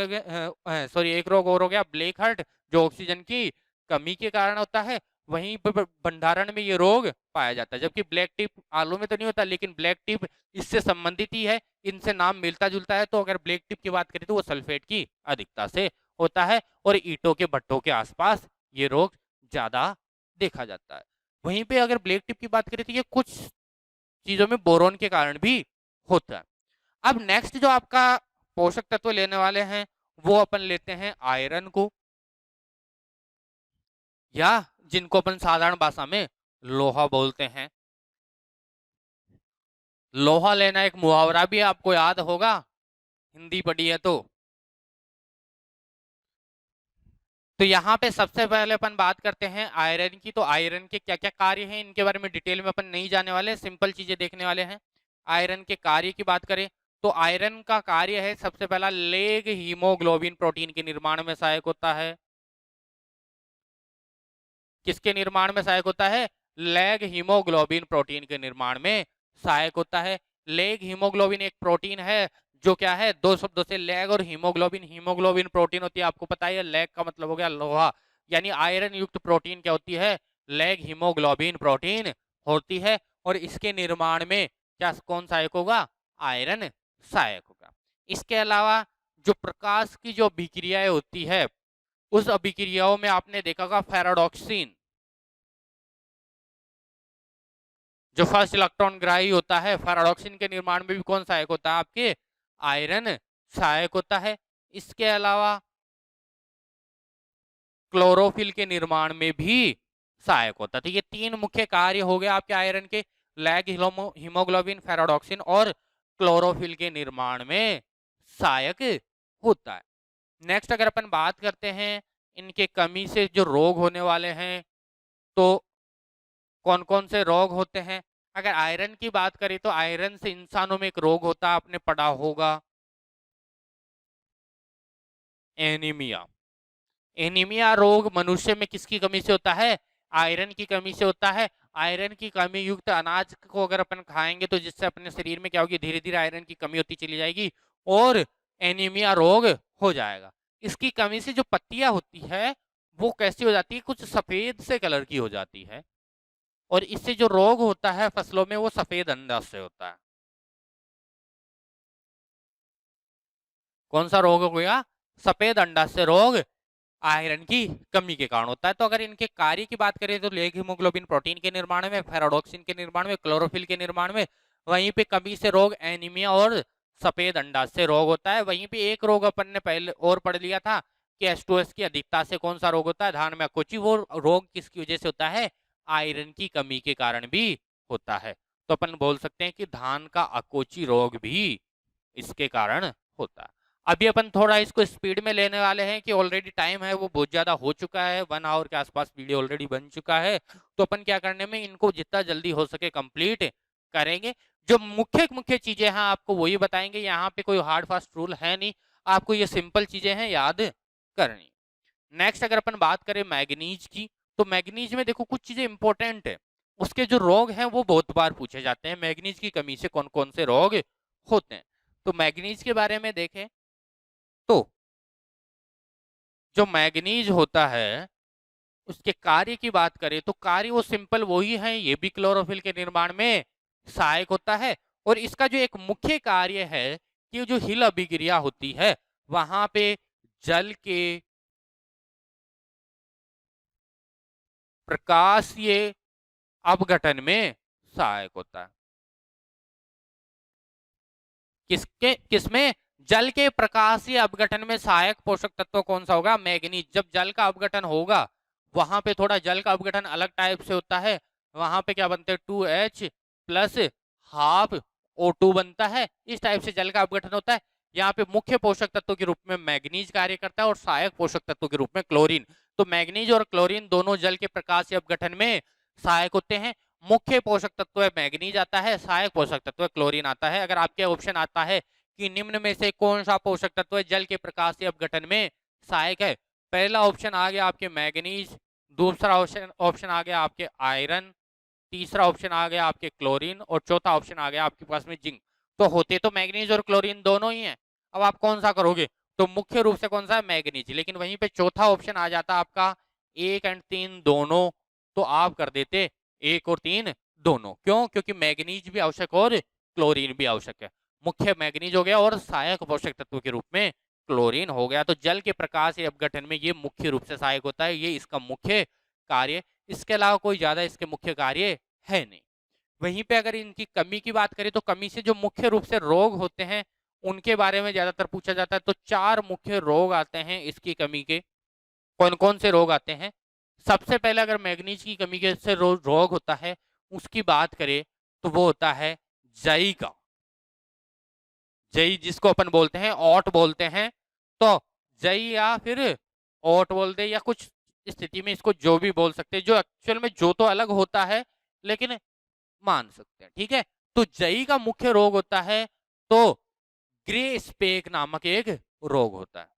S1: सॉरी एक रोग और हो गया ब्लैक हर्ट, जो ऑक्सीजन की कमी के कारण होता है। वहीं पर भंडारण में ये रोग पाया जाता है, जबकि ब्लैक टिप आलू में तो नहीं होता, लेकिन ब्लैक टिप इससे संबंधित ही है, इनसे नाम मिलता जुलता है। तो अगर ब्लैक टिप की बात करें तो वो सल्फेट की अधिकता से होता है, और ईंटों के भट्टों के आसपास ये रोग ज्यादा देखा जाता है। वहीं पे अगर ब्लैक टिप की बात करें तो ये कुछ चीजों में बोरोन के कारण भी होता है। अब नेक्स्ट जो आपका पोषक तत्व लेने वाले हैं वो अपन लेते हैं आयरन को, या जिनको अपन साधारण भाषा में लोहा बोलते हैं। लोहा लेना एक मुहावरा भी आपको याद होगा, हिंदी पढ़ी है तो यहाँ पे सबसे पहले अपन बात करते हैं आयरन की। तो आयरन के क्या क्या कार्य हैं इनके बारे में डिटेल में अपन नहीं जाने वाले, सिंपल चीजें देखने वाले हैं। आयरन के कार्य की बात करें तो आयरन का कार्य है सबसे पहला, लेग हीमोग्लोबिन प्रोटीन के निर्माण में सहायक होता है। किसके निर्माण में सहायक होता है, लेग हीमोग्लोबिन प्रोटीन के निर्माण में सहायक होता है। लेग हीमोग्लोबिन एक प्रोटीन है जो क्या है, दो शब्दों से लैग और हीमोग्लोबिन। हीमोग्लोबिन प्रोटीन होती है, आपको पता है, लैग का मतलब हो गया लोहा, यानी आयरन युक्त प्रोटीन क्या होती है, लैग हीमोग्लोबिन प्रोटीन होती है। और इसके निर्माण में क्या कौन सहायक होगा, आयरन सहायक होगा। इसके अलावा जो प्रकाश की जो अभिक्रियाएं होती है, उस अभिक्रियाओं में आपने देखा होगा फेराडॉक्सिन, जो फर्स्ट इलेक्ट्रॉन ग्राही होता है, फेराडॉक्सिन के निर्माण में भी कौन सहायक होता है, आपके आयरन सहायक होता है। इसके अलावा क्लोरोफिल के निर्माण में भी सहायक होता है। तो ये तीन मुख्य कार्य हो गए आपके आयरन के, लैग, हीमोग्लोबिन, फेराडॉक्सिन और क्लोरोफिल के निर्माण में सहायक होता है। नेक्स्ट अगर अपन बात करते हैं इनके कमी से जो रोग होने वाले हैं, तो कौन कौन से रोग होते हैं। अगर आयरन की बात करें तो आयरन से इंसानों में एक रोग होता है, आपने पढ़ा होगा, एनीमिया। एनीमिया रोग मनुष्य में किसकी कमी से होता है, आयरन की कमी से होता है। आयरन की कमी युक्त अनाज को अगर अपन खाएंगे तो जिससे अपने शरीर में क्या होगी, धीरे धीरे आयरन की कमी होती चली जाएगी और एनीमिया रोग हो जाएगा। इसकी कमी से जो पत्तियां होती है वो कैसी हो जाती है, कुछ सफेद से कलर की हो जाती है। और इससे जो रोग होता है फसलों में, वो सफेद अंडा से होता है। कौन सा रोग हो गया, सफेद अंडा से रोग आयरन की कमी के कारण होता है। तो अगर इनके कार्य की बात करें तो लेग हीमोग्लोबिन प्रोटीन के निर्माण में, फेराडॉक्सिन के निर्माण में, क्लोरोफिल के निर्माण में। वहीं पे कमी से रोग एनीमिया और सफेद अंडा से रोग होता है। वहीं पे एक रोग अपन ने पहले और पढ़ लिया था कि H2S की अधिकता से कौन सा रोग होता है, धान में अकोची। वो रोग किसकी वजह से होता है, आयरन की कमी के कारण भी होता है। तो अपन बोल सकते हैं कि धान का अकोची रोग भी इसके कारण होता है। अभी अपन थोड़ा इसको स्पीड में लेने वाले हैं कि ऑलरेडी टाइम है वो बहुत ज्यादा हो चुका है, 1 आवर के आसपास वीडियो ऑलरेडी बन चुका है। तो अपन क्या करने में, इनको जितना जल्दी हो सके कंप्लीट करेंगे। जो मुख्य मुख्य चीजें हैं आपको वही बताएंगे, यहाँ पे कोई हार्ड फास्ट रूल है नहीं, आपको ये सिंपल चीजें हैं याद करनी। नेक्स्ट अगर अपन बात करें मैग्नीज की, तो मैग्नीज में देखो कुछ चीजें इंपॉर्टेंट है, उसके जो रोग हैं वो बहुत बार पूछे जाते हैं। मैग्नीज की कमी से कौन कौन से रोग होते हैं, तो मैग्नीज के बारे में देखें तो जो मैग्नीज होता है उसके कार्य की बात करें तो कार्य वो सिंपल वही है, ये भी क्लोरोफिल के निर्माण में सहायक होता है। और इसका जो एक मुख्य कार्य है कि जो हिल अभिक्रिया होती है वहां पे जल के प्रकाशीय अपघटन में सहायक होता है। किसमें, जल के प्रकाशीय अपघटन में सहायक पोषक तत्व कौन सा होगा, मैग्नीज। जब जल का अपघटन होगा वहां पे थोड़ा जल का अपघटन अलग टाइप से होता है, वहां पे क्या बनते हैं 2H प्लस हाफ O2 बनता है, इस टाइप से जल का अपघटन होता है। यहाँ पे मुख्य पोषक तत्व के रूप में मैग्नीज कार्य करता है और सहायक पोषक तत्व के रूप में क्लोरीन। तो मैग्नीज और क्लोरीन दोनों जल के प्रकाशीय अपघटन में सहायक होते हैं। मुख्य पोषक तत्व है मैग्नीज आता है, सहायक पोषक तत्व क्लोरीन आता है। अगर आपके ऑप्शन आता है कि निम्न में से कौन सा पोषक तत्व जल के प्रकाशीय अपघटन में सहायक है, पहला ऑप्शन आ गया आपके मैग्नीज, दूसरा ऑप्शन आ गया आपके आयरन, तीसरा ऑप्शन आ गया आपके क्लोरीन और चौथा ऑप्शन आ गया आपके पास में जिंक। तो होते तो मैग्नीज और क्लोरीन दोनों ही हैं। अब आप कौन सा करोगे, तो मुख्य रूप से कौन सा है, मैग्नीज। लेकिन वहीं पे चौथा ऑप्शन आ जाता आपका 1 और 3 दोनों, तो आप कर देते 1 और 3 दोनों। क्यों, क्योंकि मैग्नीज भी आवश्यक और क्लोरीन भी आवश्यक है। मुख्य मैग्नीज हो गया और सहायक पोषक तत्व के रूप में क्लोरीन हो गया। तो जल के प्रकाश या अपघटन में ये मुख्य रूप से सहायक होता है, ये इसका मुख्य कार्य। इसके अलावा कोई ज्यादा इसके मुख्य कार्य है नहीं। वहीं पे अगर इनकी कमी की बात करें तो कमी से जो मुख्य रूप से रोग होते हैं उनके बारे में ज्यादातर पूछा जाता है। तो 4 मुख्य रोग आते हैं इसकी कमी के। कौन कौन से रोग आते हैं, सबसे पहले अगर मैग्नीज की कमी के से रोग होता है उसकी बात करें तो वो होता है जई का, जई जिसको अपन बोलते हैं ओट बोलते हैं। तो जई या फिर ओट बोलते हैं, या कुछ स्थिति में इसको जो भी बोल सकते हैं, जो एक्चुअल में जो तो अलग होता है लेकिन मान सकते हैं, ठीक है। तो जई का मुख्य रोग होता है तो ग्रे स्पेक नामक एक रोग होता है।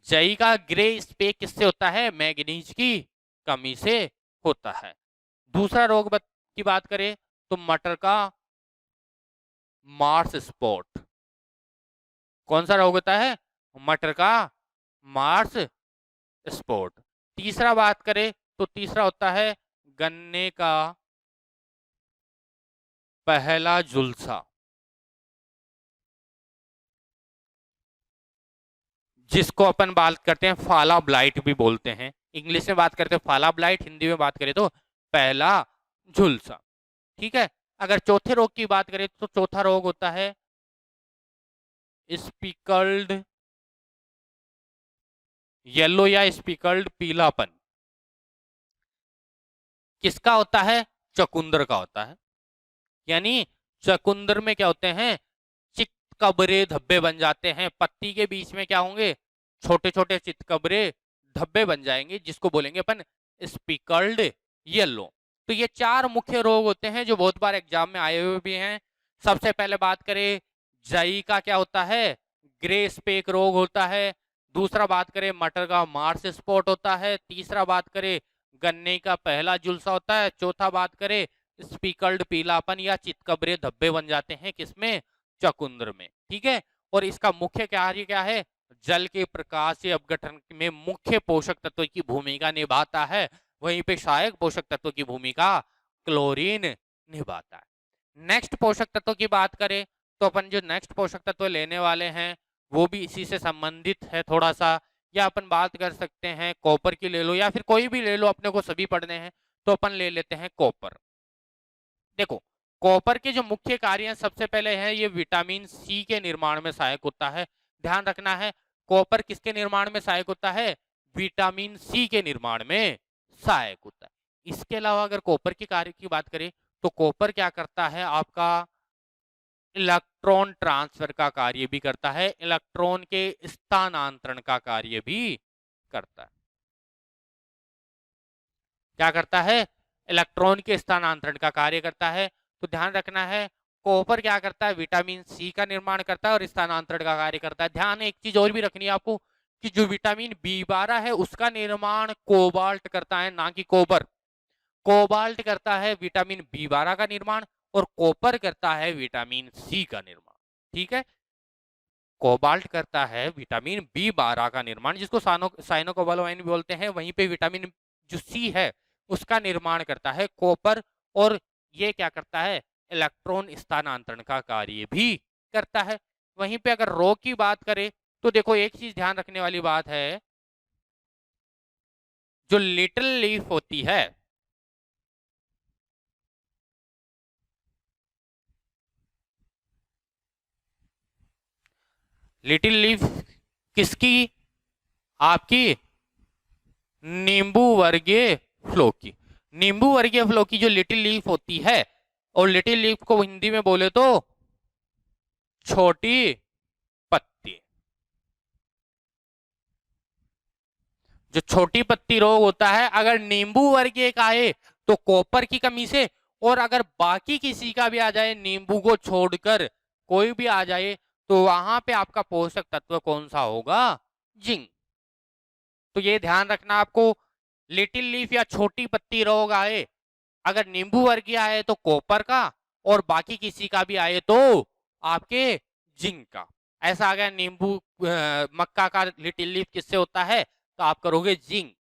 S1: जई का ग्रे स्पेक किससे होता है, मैग्नीज की कमी से होता है। दूसरा रोग की बात करें तो मटर का मार्स स्पॉट। कौन सा रोग होता है? मटर का मार्स स्पॉट। तीसरा बात करें तो तीसरा होता है गन्ने का पहला झुलसा, जिसको अपन बात करते हैं फाला ब्लाइट भी बोलते हैं। इंग्लिश में बात करते हैं फाला ब्लाइट, हिंदी में बात करें तो पहला झुलसा। ठीक है। अगर चौथे रोग की बात करें तो चौथा रोग होता है स्पिकल्ड येलो या स्पिकल्ड पीलापन। किसका होता है? चकुंदर का होता है। यानी चकुंदर में क्या होते हैं? चितकबरे धब्बे बन जाते हैं। पत्ती के बीच में क्या होंगे? छोटे छोटे चितकबरे धब्बे बन जाएंगे, जिसको बोलेंगे अपन स्पिकल्ड येलो। तो ये चार मुख्य रोग होते हैं जो बहुत बार एग्जाम में आए हुए भी हैं। सबसे पहले बात करें जई का, क्या होता है? ग्रे स्पेक रोग होता है। दूसरा बात करें मटर का मार्स स्पॉट होता है। तीसरा बात करें गन्ने का पहला झुलसा होता है। चौथा बात करें स्पीकल्ड पीलापन या चितकबरे धब्बे बन जाते हैं किसमें? चकुंदर में। ठीक है। और इसका मुख्य कार्य क्या है? जल के प्रकाशीय अपघटन में मुख्य पोषक तत्व की भूमिका निभाता है। वहीं पे सहायक पोषक तत्व की भूमिका क्लोरीन निभाता है। नेक्स्ट पोषक तत्व की बात करें तो अपन जो नेक्स्ट पोषक तत्व लेने वाले हैं वो भी इसी से संबंधित है थोड़ा सा। या अपन बात कर सकते हैं कॉपर की ले लो या फिर कोई भी ले लो, अपने को सभी पढ़ने हैं। तो अपन ले लेते हैं कॉपर। देखो, कॉपर के जो मुख्य कार्य हैं, सबसे पहले है ये विटामिन सी के निर्माण में सहायक होता है। ध्यान रखना है, कॉपर किसके निर्माण में सहायक होता है? विटामिन सी के निर्माण में सहायक होता है। इसके अलावा अगर कॉपर के कार्य की बात करें तो कॉपर क्या करता है? आपका इलेक्ट्रॉन ट्रांसफर का कार्य भी करता है, इलेक्ट्रॉन के स्थानांतरण का कार्य भी करता है। क्या करता है? इलेक्ट्रॉन के स्थानांतरण का कार्य करता है। तो ध्यान रखना है, कॉपर क्या करता है? विटामिन सी का निर्माण करता है और स्थानांतरण का कार्य करता है। ध्यान, एक चीज और भी रखनी है आपको कि जो विटामिन बी 12 है उसका निर्माण कोबाल्ट करता है, ना कि कॉपर। कोबाल्ट करता है विटामिन बी 12 का निर्माण और कॉपर करता है विटामिन सी का निर्माण। ठीक है। कोबाल्ट करता है विटामिन बी 12 का निर्माण, जिसको साइनोकोबालामाइन भी बोलते हैं। वहीं पे विटामिन जो सी है उसका निर्माण करता है कॉपर। और ये क्या करता है? इलेक्ट्रॉन स्थानांतरण का कार्य भी करता है। वहीं पे अगर रोग की बात करें तो देखो, एक चीज ध्यान रखने वाली बात है, जो लिटिल लीफ होती है, लिटिल लीफ किसकी? आपकी नींबू वर्गीय फ्लो की। नींबू वर्गीय फ्लो की जो लिटिल लीफ होती है, और लिटिल लीफ को हिंदी में बोले तो छोटी पत्ती। जो छोटी पत्ती रोग होता है, अगर नींबू वर्गीय का है तो कॉपर की कमी से, और अगर बाकी किसी का भी आ जाए, नींबू को छोड़कर कोई भी आ जाए, तो वहां पे आपका पोषक तत्व कौन सा होगा? जिंक। तो ये ध्यान रखना आपको, लिटिल लीफ या छोटी पत्ती रोग आए, अगर नींबू वर्गीय आए तो कॉपर का, और बाकी किसी का भी आए तो आपके जिंक का। ऐसा आ गया नींबू मक्का का लिटिल लीफ किससे होता है? तो आप करोगे जिंक।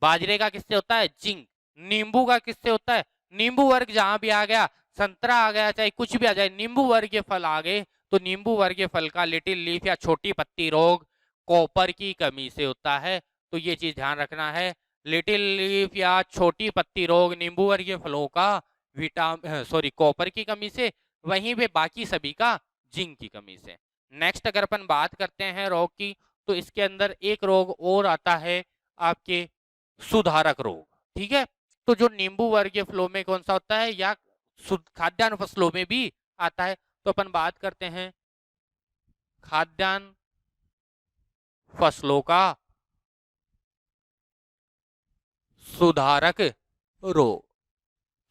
S1: बाजरे का किससे होता है? जिंक। नींबू का किससे होता है? नींबू वर्ग जहां भी आ गया, संतरा आ गया, चाहे कुछ भी आ जाए, नींबू वर्ग के फल आ गए, तो नींबू वर्ग के फल का लिटिल लीफ या छोटी पत्ती रोग कॉपर की कमी से होता है। तो ये चीज ध्यान रखना है, लिटिल लीफ या छोटी पत्ती रोग नींबू वर्गीय फलों का कॉपर की कमी से, वहीं पे बाकी सभी का जिंक की कमी से। नेक्स्ट अगर अपन बात करते हैं रोग की, तो इसके अंदर एक रोग और आता है आपके सुधारक रोग। ठीक है। तो जो नींबू वर्गीय फलों में कौन सा होता है, या खाद्यान्न फसलों में भी आता है। तो अपन बात करते हैं खाद्यान्न फसलों का सुधारक रोग।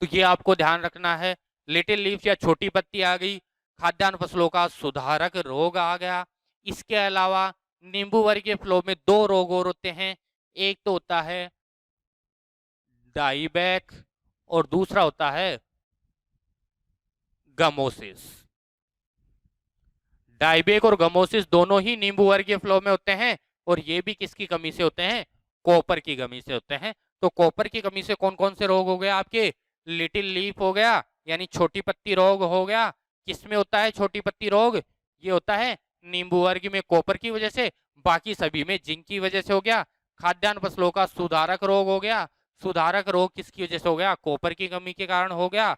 S1: तो ये आपको ध्यान रखना है, लिटिल लीफ या छोटी पत्ती आ गई, खाद्यान्न फसलों का सुधारक रोग आ गया। इसके अलावा नींबू वर्गीय फलों में दो रोग और होते हैं, एक तो होता है डाईबैक और दूसरा होता है गमोसिस। डाइबेक और गमोसिस दोनों ही नींबू वर्गीय फ्लो में होते हैं, और ये भी किसकी कमी से होते हैं? कॉपर की कमी से होते हैं। तो कॉपर की कमी से कौन कौन से रोग हो गए आपके? लिटिल लीफ हो गया, यानी छोटी पत्ती रोग हो गया। किसमें होता है छोटी पत्ती रोग? ये होता है नींबू वर्ग में कॉपर की वजह से, बाकी सभी में जिंक की वजह से हो गया। खाद्यान्न फसलों का सुधारक रोग हो गया, सुधारक रोग किसकी वजह से हो गया? कॉपर की कमी के कारण हो गया।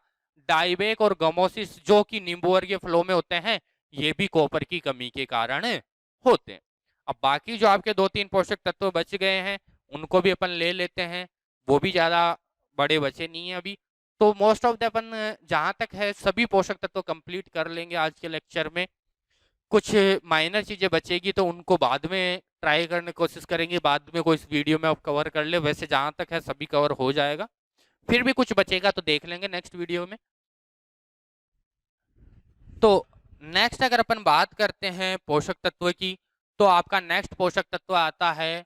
S1: डाइबेक और गमोसिस जो कि नींबू वर्गीय फ्लो में होते हैं, ये भी कॉपर की कमी के कारण होते हैं। अब बाकी जो आपके 2-3 पोषक तत्व बच गए हैं उनको भी अपन ले लेते हैं, वो भी ज्यादा बड़े बचे नहीं है अभी। तो मोस्ट ऑफ द अपन जहां तक है सभी पोषक तत्व कंप्लीट कर लेंगे आज के लेक्चर में। कुछ माइनर चीजें बचेगी तो उनको बाद में ट्राई करने की कोशिश करेंगे, बाद में कोई इस वीडियो में आप कवर कर ले। वैसे जहां तक है सभी कवर हो जाएगा, फिर भी कुछ बचेगा तो देख लेंगे नेक्स्ट वीडियो में। तो नेक्स्ट अगर अपन बात करते हैं पोषक तत्व की, तो आपका नेक्स्ट पोषक तत्व आता है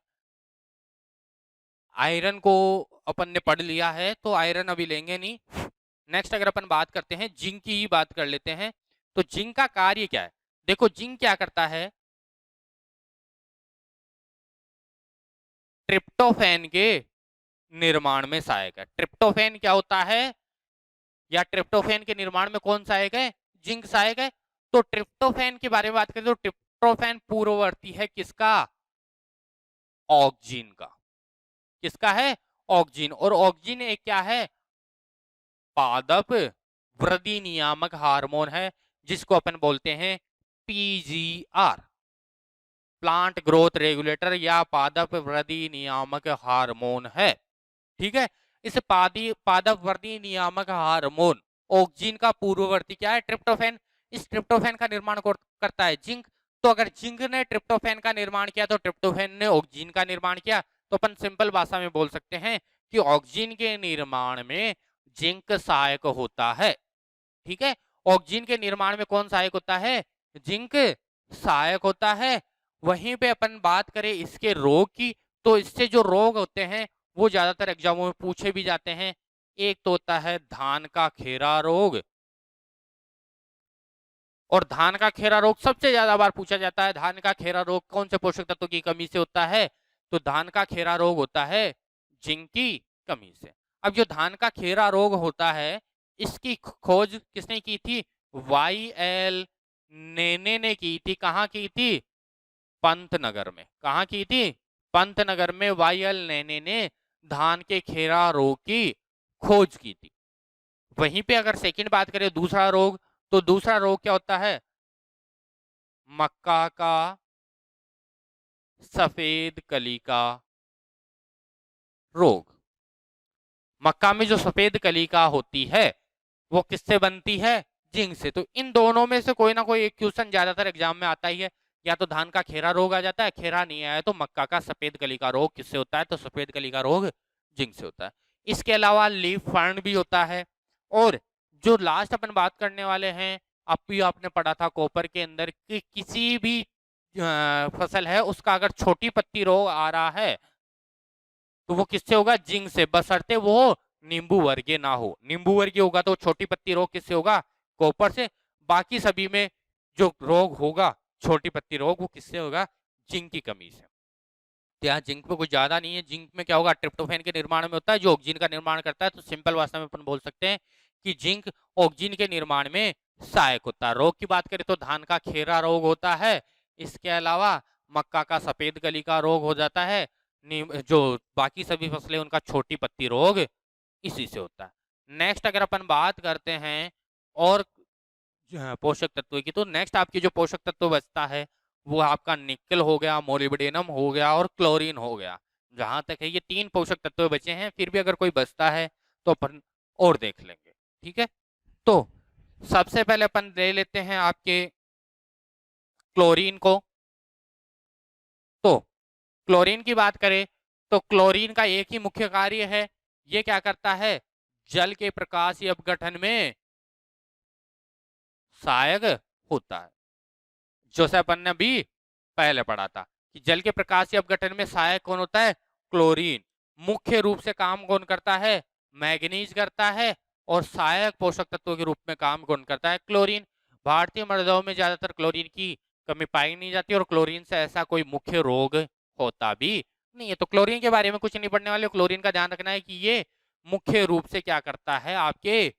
S1: आयरन। को अपन ने पढ़ लिया है तो आयरन अभी लेंगे नहीं। नेक्स्ट अगर अपन बात करते हैं जिंक की ही बात कर लेते हैं। तो जिंक का कार्य क्या है? देखो जिंक क्या करता है, ट्रिप्टोफैन के निर्माण में सहायक है। ट्रिप्टोफैन क्या होता है, या ट्रिप्टोफैन के निर्माण में कौन सहायक है? जिंक सहायक है। तो ट्रिप्टोफैन के बारे में बात करें तो ट्रिप्टोफैन पूर्ववर्ती है किसका? ऑक्जीन का। किसका है? ऑक्जीन। और ऑक्जीन एक क्या है? पादप वृद्धि नियामक हार्मोन है, जिसको अपन बोलते हैं पीजीआर, प्लांट ग्रोथ रेगुलेटर, या पादप वृद्धि नियामक हार्मोन है। ठीक है। इस पादप वृद्धि नियामक हार्मोन ऑक्सीन का पूर्ववर्ती क्या है? ट्रिप्टोफैन। इस ट्रिप्टोफैन का निर्माण करता है जिंक। तो अगर जिंक ने ट्रिप्टोफैन का निर्माण किया तो ट्रिप्टोफैन ने ऑक्सीन का निर्माण किया। तो अपन सिंपल भाषा में बोल सकते हैं कि ऑक्सीन के निर्माण में जिंक सहायक होता है। ठीक है। ऑक्सीन के निर्माण में कौन सहायक होता है? जिंक सहायक होता है। वहीं पे अपन बात करें इसके रोग की, तो इससे जो रोग होते हैं वो ज्यादातर एग्जामों में पूछे भी जाते हैं। एक तो होता है धान का खेरा रोग, और धान का खेरा रोग सबसे ज्यादा बार पूछा जाता है। धान का खेरा रोग कौन से पोषक तत्व की कमी से होता है? तो धान का खेरा रोग होता है जिंक की कमी से। अब जो धान का खेरा रोग होता है, इसकी खोज किसने की थी? वाई.एल. नेने ने की थी। कहाँ की थी? पंतनगर में। कहाँ की थी? पंतनगर में वाई.एल. नेने ने धान के खेरा रोग की खोज की थी। वहीं पे अगर सेकंड बात करें दूसरा रोग, तो दूसरा रोग क्या होता है? मक्का का सफेद कली का रोग। मक्का में जो सफेद कली का होती है वो किससे बनती है? जिंक से। तो इन दोनों में से कोई ना कोई एक क्वेश्चन ज्यादातर एग्जाम में आता ही है। या तो धान का खेरा रोग आ जाता है, खेरा नहीं आया तो मक्का का सफेद कली का रोग किससे होता है? तो सफेद कली का रोग जिंक से होता है। इसके अलावा लीफ फर्न भी होता है। और जो लास्ट अपन बात करने वाले हैं, अब भी आपने पढ़ा था कॉपर के अंदर कि किसी भी फसल है उसका अगर छोटी पत्ती रोग आ रहा है तो वो किससे होगा? जिंक से, बशर्ते वो नींबू वर्गीय ना हो। नींबू वर्गीय होगा तो छोटी पत्ती रोग किससे होगा? कॉपर से। बाकी सभी में जो रोग होगा छोटी पत्ती रोग, वो किससे होगा? जिंक की कमी से। तो यहाँ जिंक में कुछ ज्यादा नहीं है। जिंक में क्या होगा? ट्रिप्टोफैन के निर्माण में होता है जो ऑक्सीजन का निर्माण करता है। तो सिंपल भाषा में अपन बोल सकते हैं कि जिंक ऑक्सीजन के निर्माण में सहायक होता है। रोग की बात करें तो धान का खेरा रोग होता है। इसके अलावा मक्का का सफेद कली का रोग हो जाता है। जो बाकी सभी फसलें उनका छोटी पत्ती रोग इसी से होता है। नेक्स्ट अगर अपन बात करते हैं और पोषक तत्व की, तो नेक्स्ट आपकी जो पोषक तत्व बचता है वो आपका निकल हो गया, मोलिब्डेनम हो गया और क्लोरीन हो गया। जहां तक है ये 3 पोषक तत्व बचे हैं। फिर भी अगर कोई बचता है तो अपन और देख लेंगे। ठीक है। तो सबसे पहले अपन ले लेते हैं आपके क्लोरीन को। तो क्लोरीन की बात करें तो क्लोरीन का एक ही मुख्य कार्य है। ये क्या करता है? जल के प्रकाशीय अपघटन में सहायक होता है। जैसे अपन ने भी पहले पढ़ा था कि जल के प्रकाशीय अपघटन में सहायक कौन होता है? क्लोरीन। मुख्य रूप से काम कौन करता है? मैग्नीज करता है। और सहायक पोषक तत्वों के रूप में काम कौन करता है? क्लोरीन। भारतीय मृदाओं में ज्यादातर क्लोरीन की कमी पाई नहीं जाती और क्लोरीन से ऐसा कोई मुख्य रोग होता भी नहीं है। तो क्लोरीन के बारे में कुछ नहीं पढ़ने वाले, क्लोरीन का ध्यान रखना है कि ये मुख्य रूप से क्या करता है, आपके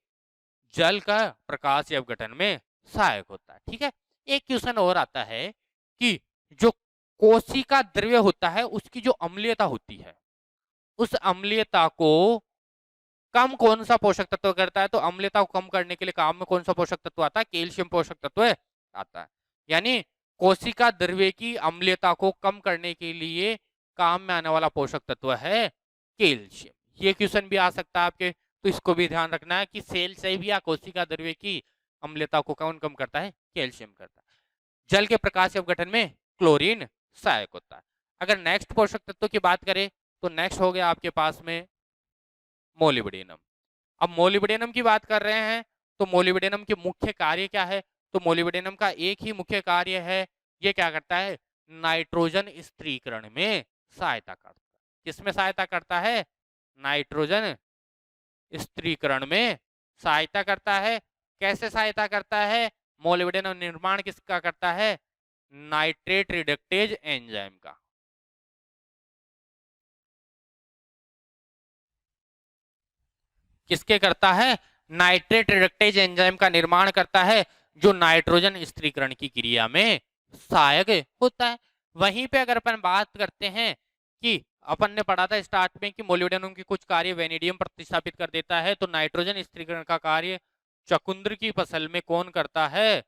S1: जल का प्रकाश अपघटन में सहायक होता है। ठीक है, एक क्वेश्चन और आता है कि जो कोशिका द्रव्य होता है उसकी जो अम्लीयता होती है, उस अम्लीयता को कम कौन सा पोषक तत्व करता है? तो अम्लता को कम करने के लिए काम में कौन सा पोषक तत्व आता है? कैल्शियम पोषक तत्व आता है। यानी कोशिका द्रव्य की अम्लता को कम करने के लिए काम में आने वाला पोषक तत्व है कैल्शियम। ये क्वेश्चन भी आ सकता है आपके, तो इसको भी ध्यान रखना है कि सेल से भी या कोशिका द्रव्य की अम्लता को कौन कम करता है? कैल्शियम करता है। जल के प्रकाश अपघटन में क्लोरीन सहायक होता है। अगर नेक्स्ट पोषक तत्व की बात करें तो नेक्स्ट हो गया आपके पास में मोलिब्डेनम। अब मोलिब्डेनम की बात कर रहे हैं तो मोलिब्डेनम के मुख्य कार्य क्या है? तो मोलिब्डेनम का एक ही मुख्य कार्य है, ये क्या करता है? नाइट्रोजन स्थिरीकरण में सहायता करता है। किसमें सहायता करता है? नाइट्रोजन स्थिरीकरण में सहायता करता है। कैसे सहायता करता है? मोलिब्डेनम निर्माण किसका करता है? नाइट्रेट रिडक्टेज एंजाइम का। किसके करता है? नाइट्रेट रिडक्टेज एंजाइम का निर्माण करता है, जो नाइट्रोजन स्थिरीकरण की क्रिया में सहायक होता है। वहीं पे अगर अपन बात करते हैं कि अपन ने पढ़ा था स्टार्ट में कि मोलिब्डेनम के कुछ कार्य वेनेडियम प्रतिस्थापित कर देता है, तो नाइट्रोजन स्थिरीकरण का कार्य चकुंद्र की फसल में कौन करता है?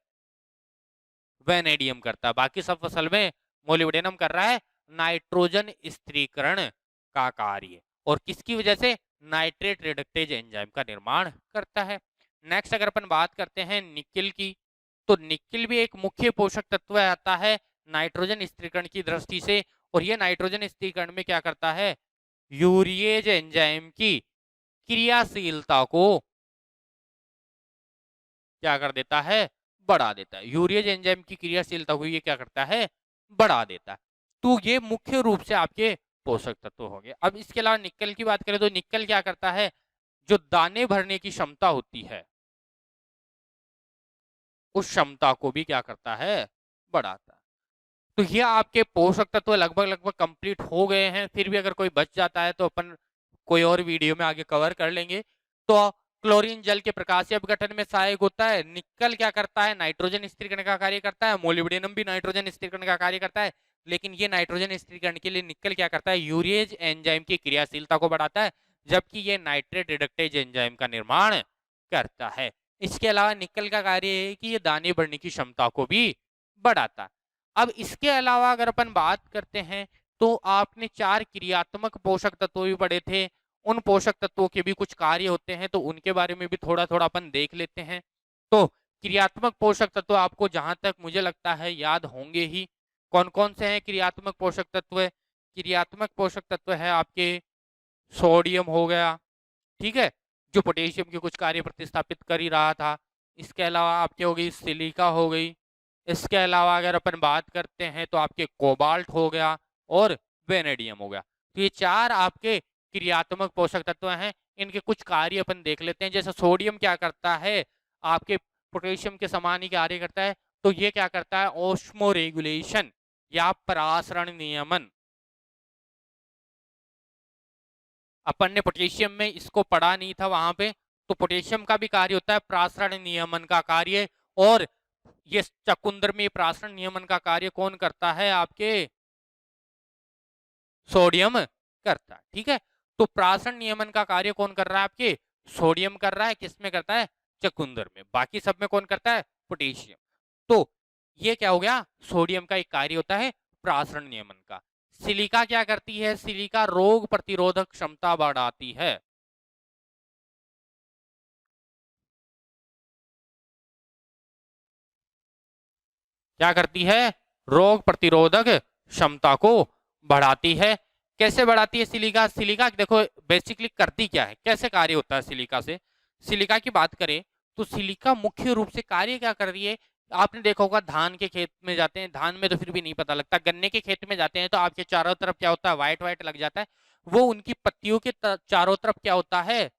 S1: वेनेडियम करता है। बाकी सब फसल में मोलिब्डेनम कर रहा है नाइट्रोजन स्थिरीकरण का कार्य, और किसकी वजह से? नाइट्रेट रिडक्टेज एंजाइम का निर्माण करता है। नेक्स्ट अगर अपन बात करते हैं निकिल की, तो निकिल भी एक मुख्य पोषक तत्व आता है नाइट्रोजन स्थिरीकरण की दृष्टि से, और ये नाइट्रोजन स्थिरीकरण में क्या करता है? यूरिएज एंजाइम की क्रियाशीलता को क्या कर देता है? बढ़ा देता है। यूरिएज एंजाइम की क्रियाशीलता को ये क्या करता है? बढ़ा देता है। तो ये मुख्य रूप से आपके पोषक तत्व हो गए। अब इसके अलावा निकल की बात करें तो निकल क्या करता है? जो दाने भरने की क्षमता होती है, उस क्षमता को भी क्या करता है? बढ़ाता है। तो ये आपके पोषक तत्व लगभग लगभग कंप्लीट हो गए हैं। फिर भी अगर कोई बच जाता है तो अपन कोई और वीडियो में आगे कवर कर लेंगे। तो क्लोरीन जल के प्रकाशीय अपघटन में सहायक होता है। निकल क्या करता है? नाइट्रोजन स्थिरीकरण का कार्य करता है। मोलिब्डेनम भी नाइट्रोजन स्थिरीकरण का कार्य करता है, लेकिन ये नाइट्रोजन स्थिरीकरण के लिए निकल क्या करता है? यूरिएज एंजाइम की क्रियाशीलता को बढ़ाता है, जबकि ये नाइट्रेट रिडक्टेज एंजाइम का निर्माण करता है। इसके अलावा निकल का कार्य है कि ये दाने भरने की क्षमता को भी बढ़ाता है। अब इसके अलावा अगर अपन बात करते हैं तो आपने 4 क्रियात्मक पोषक तत्व भी पढ़े थे। उन पोषक तत्वों के भी कुछ कार्य होते हैं, तो उनके बारे में भी थोड़ा थोड़ा अपन देख लेते हैं। तो क्रियात्मक पोषक तत्व आपको जहां तक मुझे लगता है याद होंगे ही। कौन कौन से हैं क्रियात्मक पोषक तत्व? क्रियात्मक पोषक तत्व है आपके सोडियम हो गया, ठीक है, जो पोटेशियम के कुछ कार्य प्रतिस्थापित कर ही रहा था। इसके अलावा आपके हो गई सिलिका हो गई। इसके अलावा अगर अपन बात करते हैं तो आपके कोबाल्ट हो गया और वेनेडियम हो गया। तो ये 4 आपके क्रियात्मक पोषक तत्व हैं। इनके कुछ कार्य अपन देख लेते हैं। जैसे सोडियम क्या करता है? आपके पोटेशियम के समान ही कार्य करता है। तो ये क्या करता है? ऑस्मो रेगुलेशन या परासरण नियमन। अपन ने पोटेशियम में इसको पढ़ा नहीं था वहां पे। तो पोटेशियम का भी कार्य होता है प्रासरण नियमन का कार्य, और ये चकुंद्र में प्रासरण नियमन का कार्य कौन करता है? आपके सोडियम करता है। ठीक है, तो प्रासरण नियमन का कार्य कौन कर रहा है? आपके सोडियम कर रहा है। किसमें करता है? चकुंद्र में। बाकी सब में कौन करता है? पोटेशियम। तो ये क्या हो गया? सोडियम का एक कार्य होता है प्रासरण नियमन का। सिलिका क्या करती है? सिलिका रोग प्रतिरोधक क्षमता बढ़ाती है। क्या करती है? रोग प्रतिरोधक क्षमता को बढ़ाती है। कैसे बढ़ाती है सिलिका? सिलिका देखो बेसिकली करती क्या है, कैसे कार्य होता है सिलिका से? सिलिका की बात करें तो सिलिका मुख्य रूप से कार्य क्या कर रही है? आपने देखा होगा धान के खेत में जाते हैं, धान में तो फिर भी नहीं पता लगता, गन्ने के खेत में जाते हैं तो आपके चारों तरफ क्या होता है? व्हाइट व्हाइट लग जाता है। वो उनकी पत्तियों के चारों तरफ क्या होता है?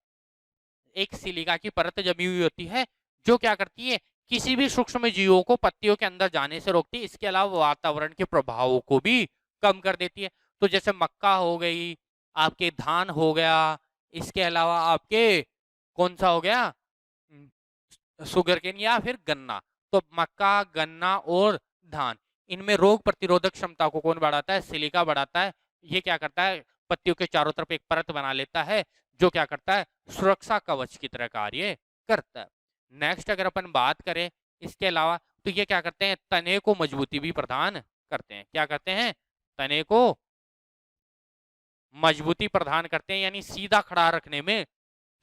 S1: एक सिलिका की परत जमी हुई होती है, जो क्या करती है किसी भी सूक्ष्म जीवों को पत्तियों के अंदर जाने से रोकती है, इसके अलावा वातावरण के प्रभावों को भी कम कर देती है। तो जैसे मक्का हो गई, आपके धान हो गया, इसके अलावा आपके कौन सा हो गया, शुगर केन या फिर गन्ना। तो मक्का, गन्ना और धान, इनमें रोग प्रतिरोधक क्षमता को कौन बढ़ाता है, सिलिका बढ़ाता है। ये क्या करता है, पत्तियों के चारों तरफ एक परत बना लेता है, जो क्या करता है, सुरक्षा कवच की तरह कार्य करता है। नेक्स्ट अगर अपन बात करें इसके अलावा, तो ये क्या करते हैं, तने को मजबूती भी प्रदान करते हैं। क्या करते हैं, तने को मजबूती प्रदान करते हैं, यानी सीधा खड़ा रखने में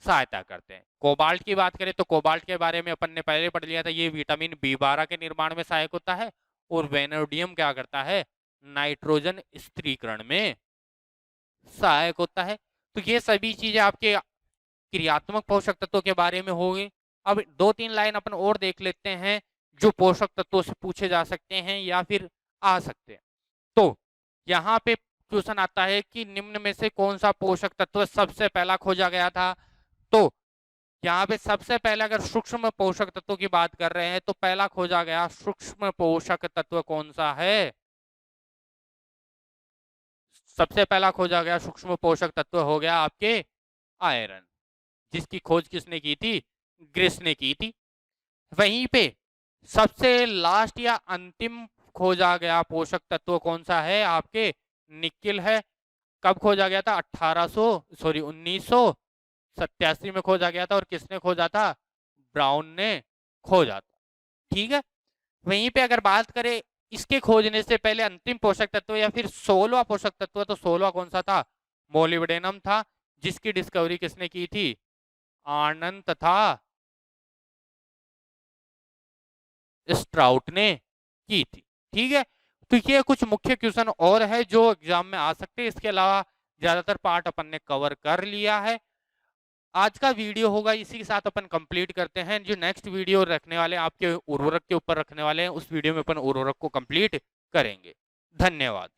S1: सहायता करते हैं। कोबाल्ट की बात करें तो कोबाल्ट के बारे में अपन ने पहले पढ़ लिया था, ये विटामिन B12 के निर्माण में सहायक होता है। और वेनेडियम क्या करता है, नाइट्रोजन स्थिरीकरण में सहायक होता है। तो ये सभी चीजें आपके क्रियात्मक पोषक तत्वों के बारे में हो गई। अब 2-3 लाइन अपन और देख लेते हैं जो पोषक तत्वों से पूछे जा सकते हैं या फिर आ सकते हैं। तो यहाँ पे क्वेश्चन आता है कि निम्न में से कौन सा पोषक तत्व सबसे पहला खोजा गया था। तो यहाँ पे सबसे पहले अगर सूक्ष्म पोषक तत्वों की बात कर रहे हैं तो पहला खोजा गया सूक्ष्म पोषक तत्व कौन सा है, सबसे पहला खोजा गया सूक्ष्म पोषक तत्व हो गया आपके आयरन, जिसकी खोज किसने की थी, ग्रिस ने की थी। वहीं पे सबसे लास्ट या अंतिम खोजा गया पोषक तत्व कौन सा है, आपके निकिल है। कब खोजा गया था, 1987 में खोजा गया था। और किसने खोजा था, ब्राउन ने खोजा था। ठीक है, वहीं पे अगर बात करें इसके खोजने से पहले अंतिम पोषक तत्व या फिर 16वां पोषक तत्व, तो 16वां कौन सा था, मोलिब्डेनम था, जिसकी डिस्कवरी किसने की थी, आनंद तथा स्ट्राउट ने की थी। ठीक है, तो ये कुछ मुख्य क्वेश्चन और है जो एग्जाम में आ सकते हैं। इसके अलावा ज्यादातर पार्ट अपन ने कवर कर लिया है। आज का वीडियो होगा इसी के साथ अपन कंप्लीट करते हैं। जो नेक्स्ट वीडियो रखने वाले आपके उर्वरक के ऊपर रखने वाले हैं, उस वीडियो में अपन उर्वरक को कंप्लीट करेंगे। धन्यवाद।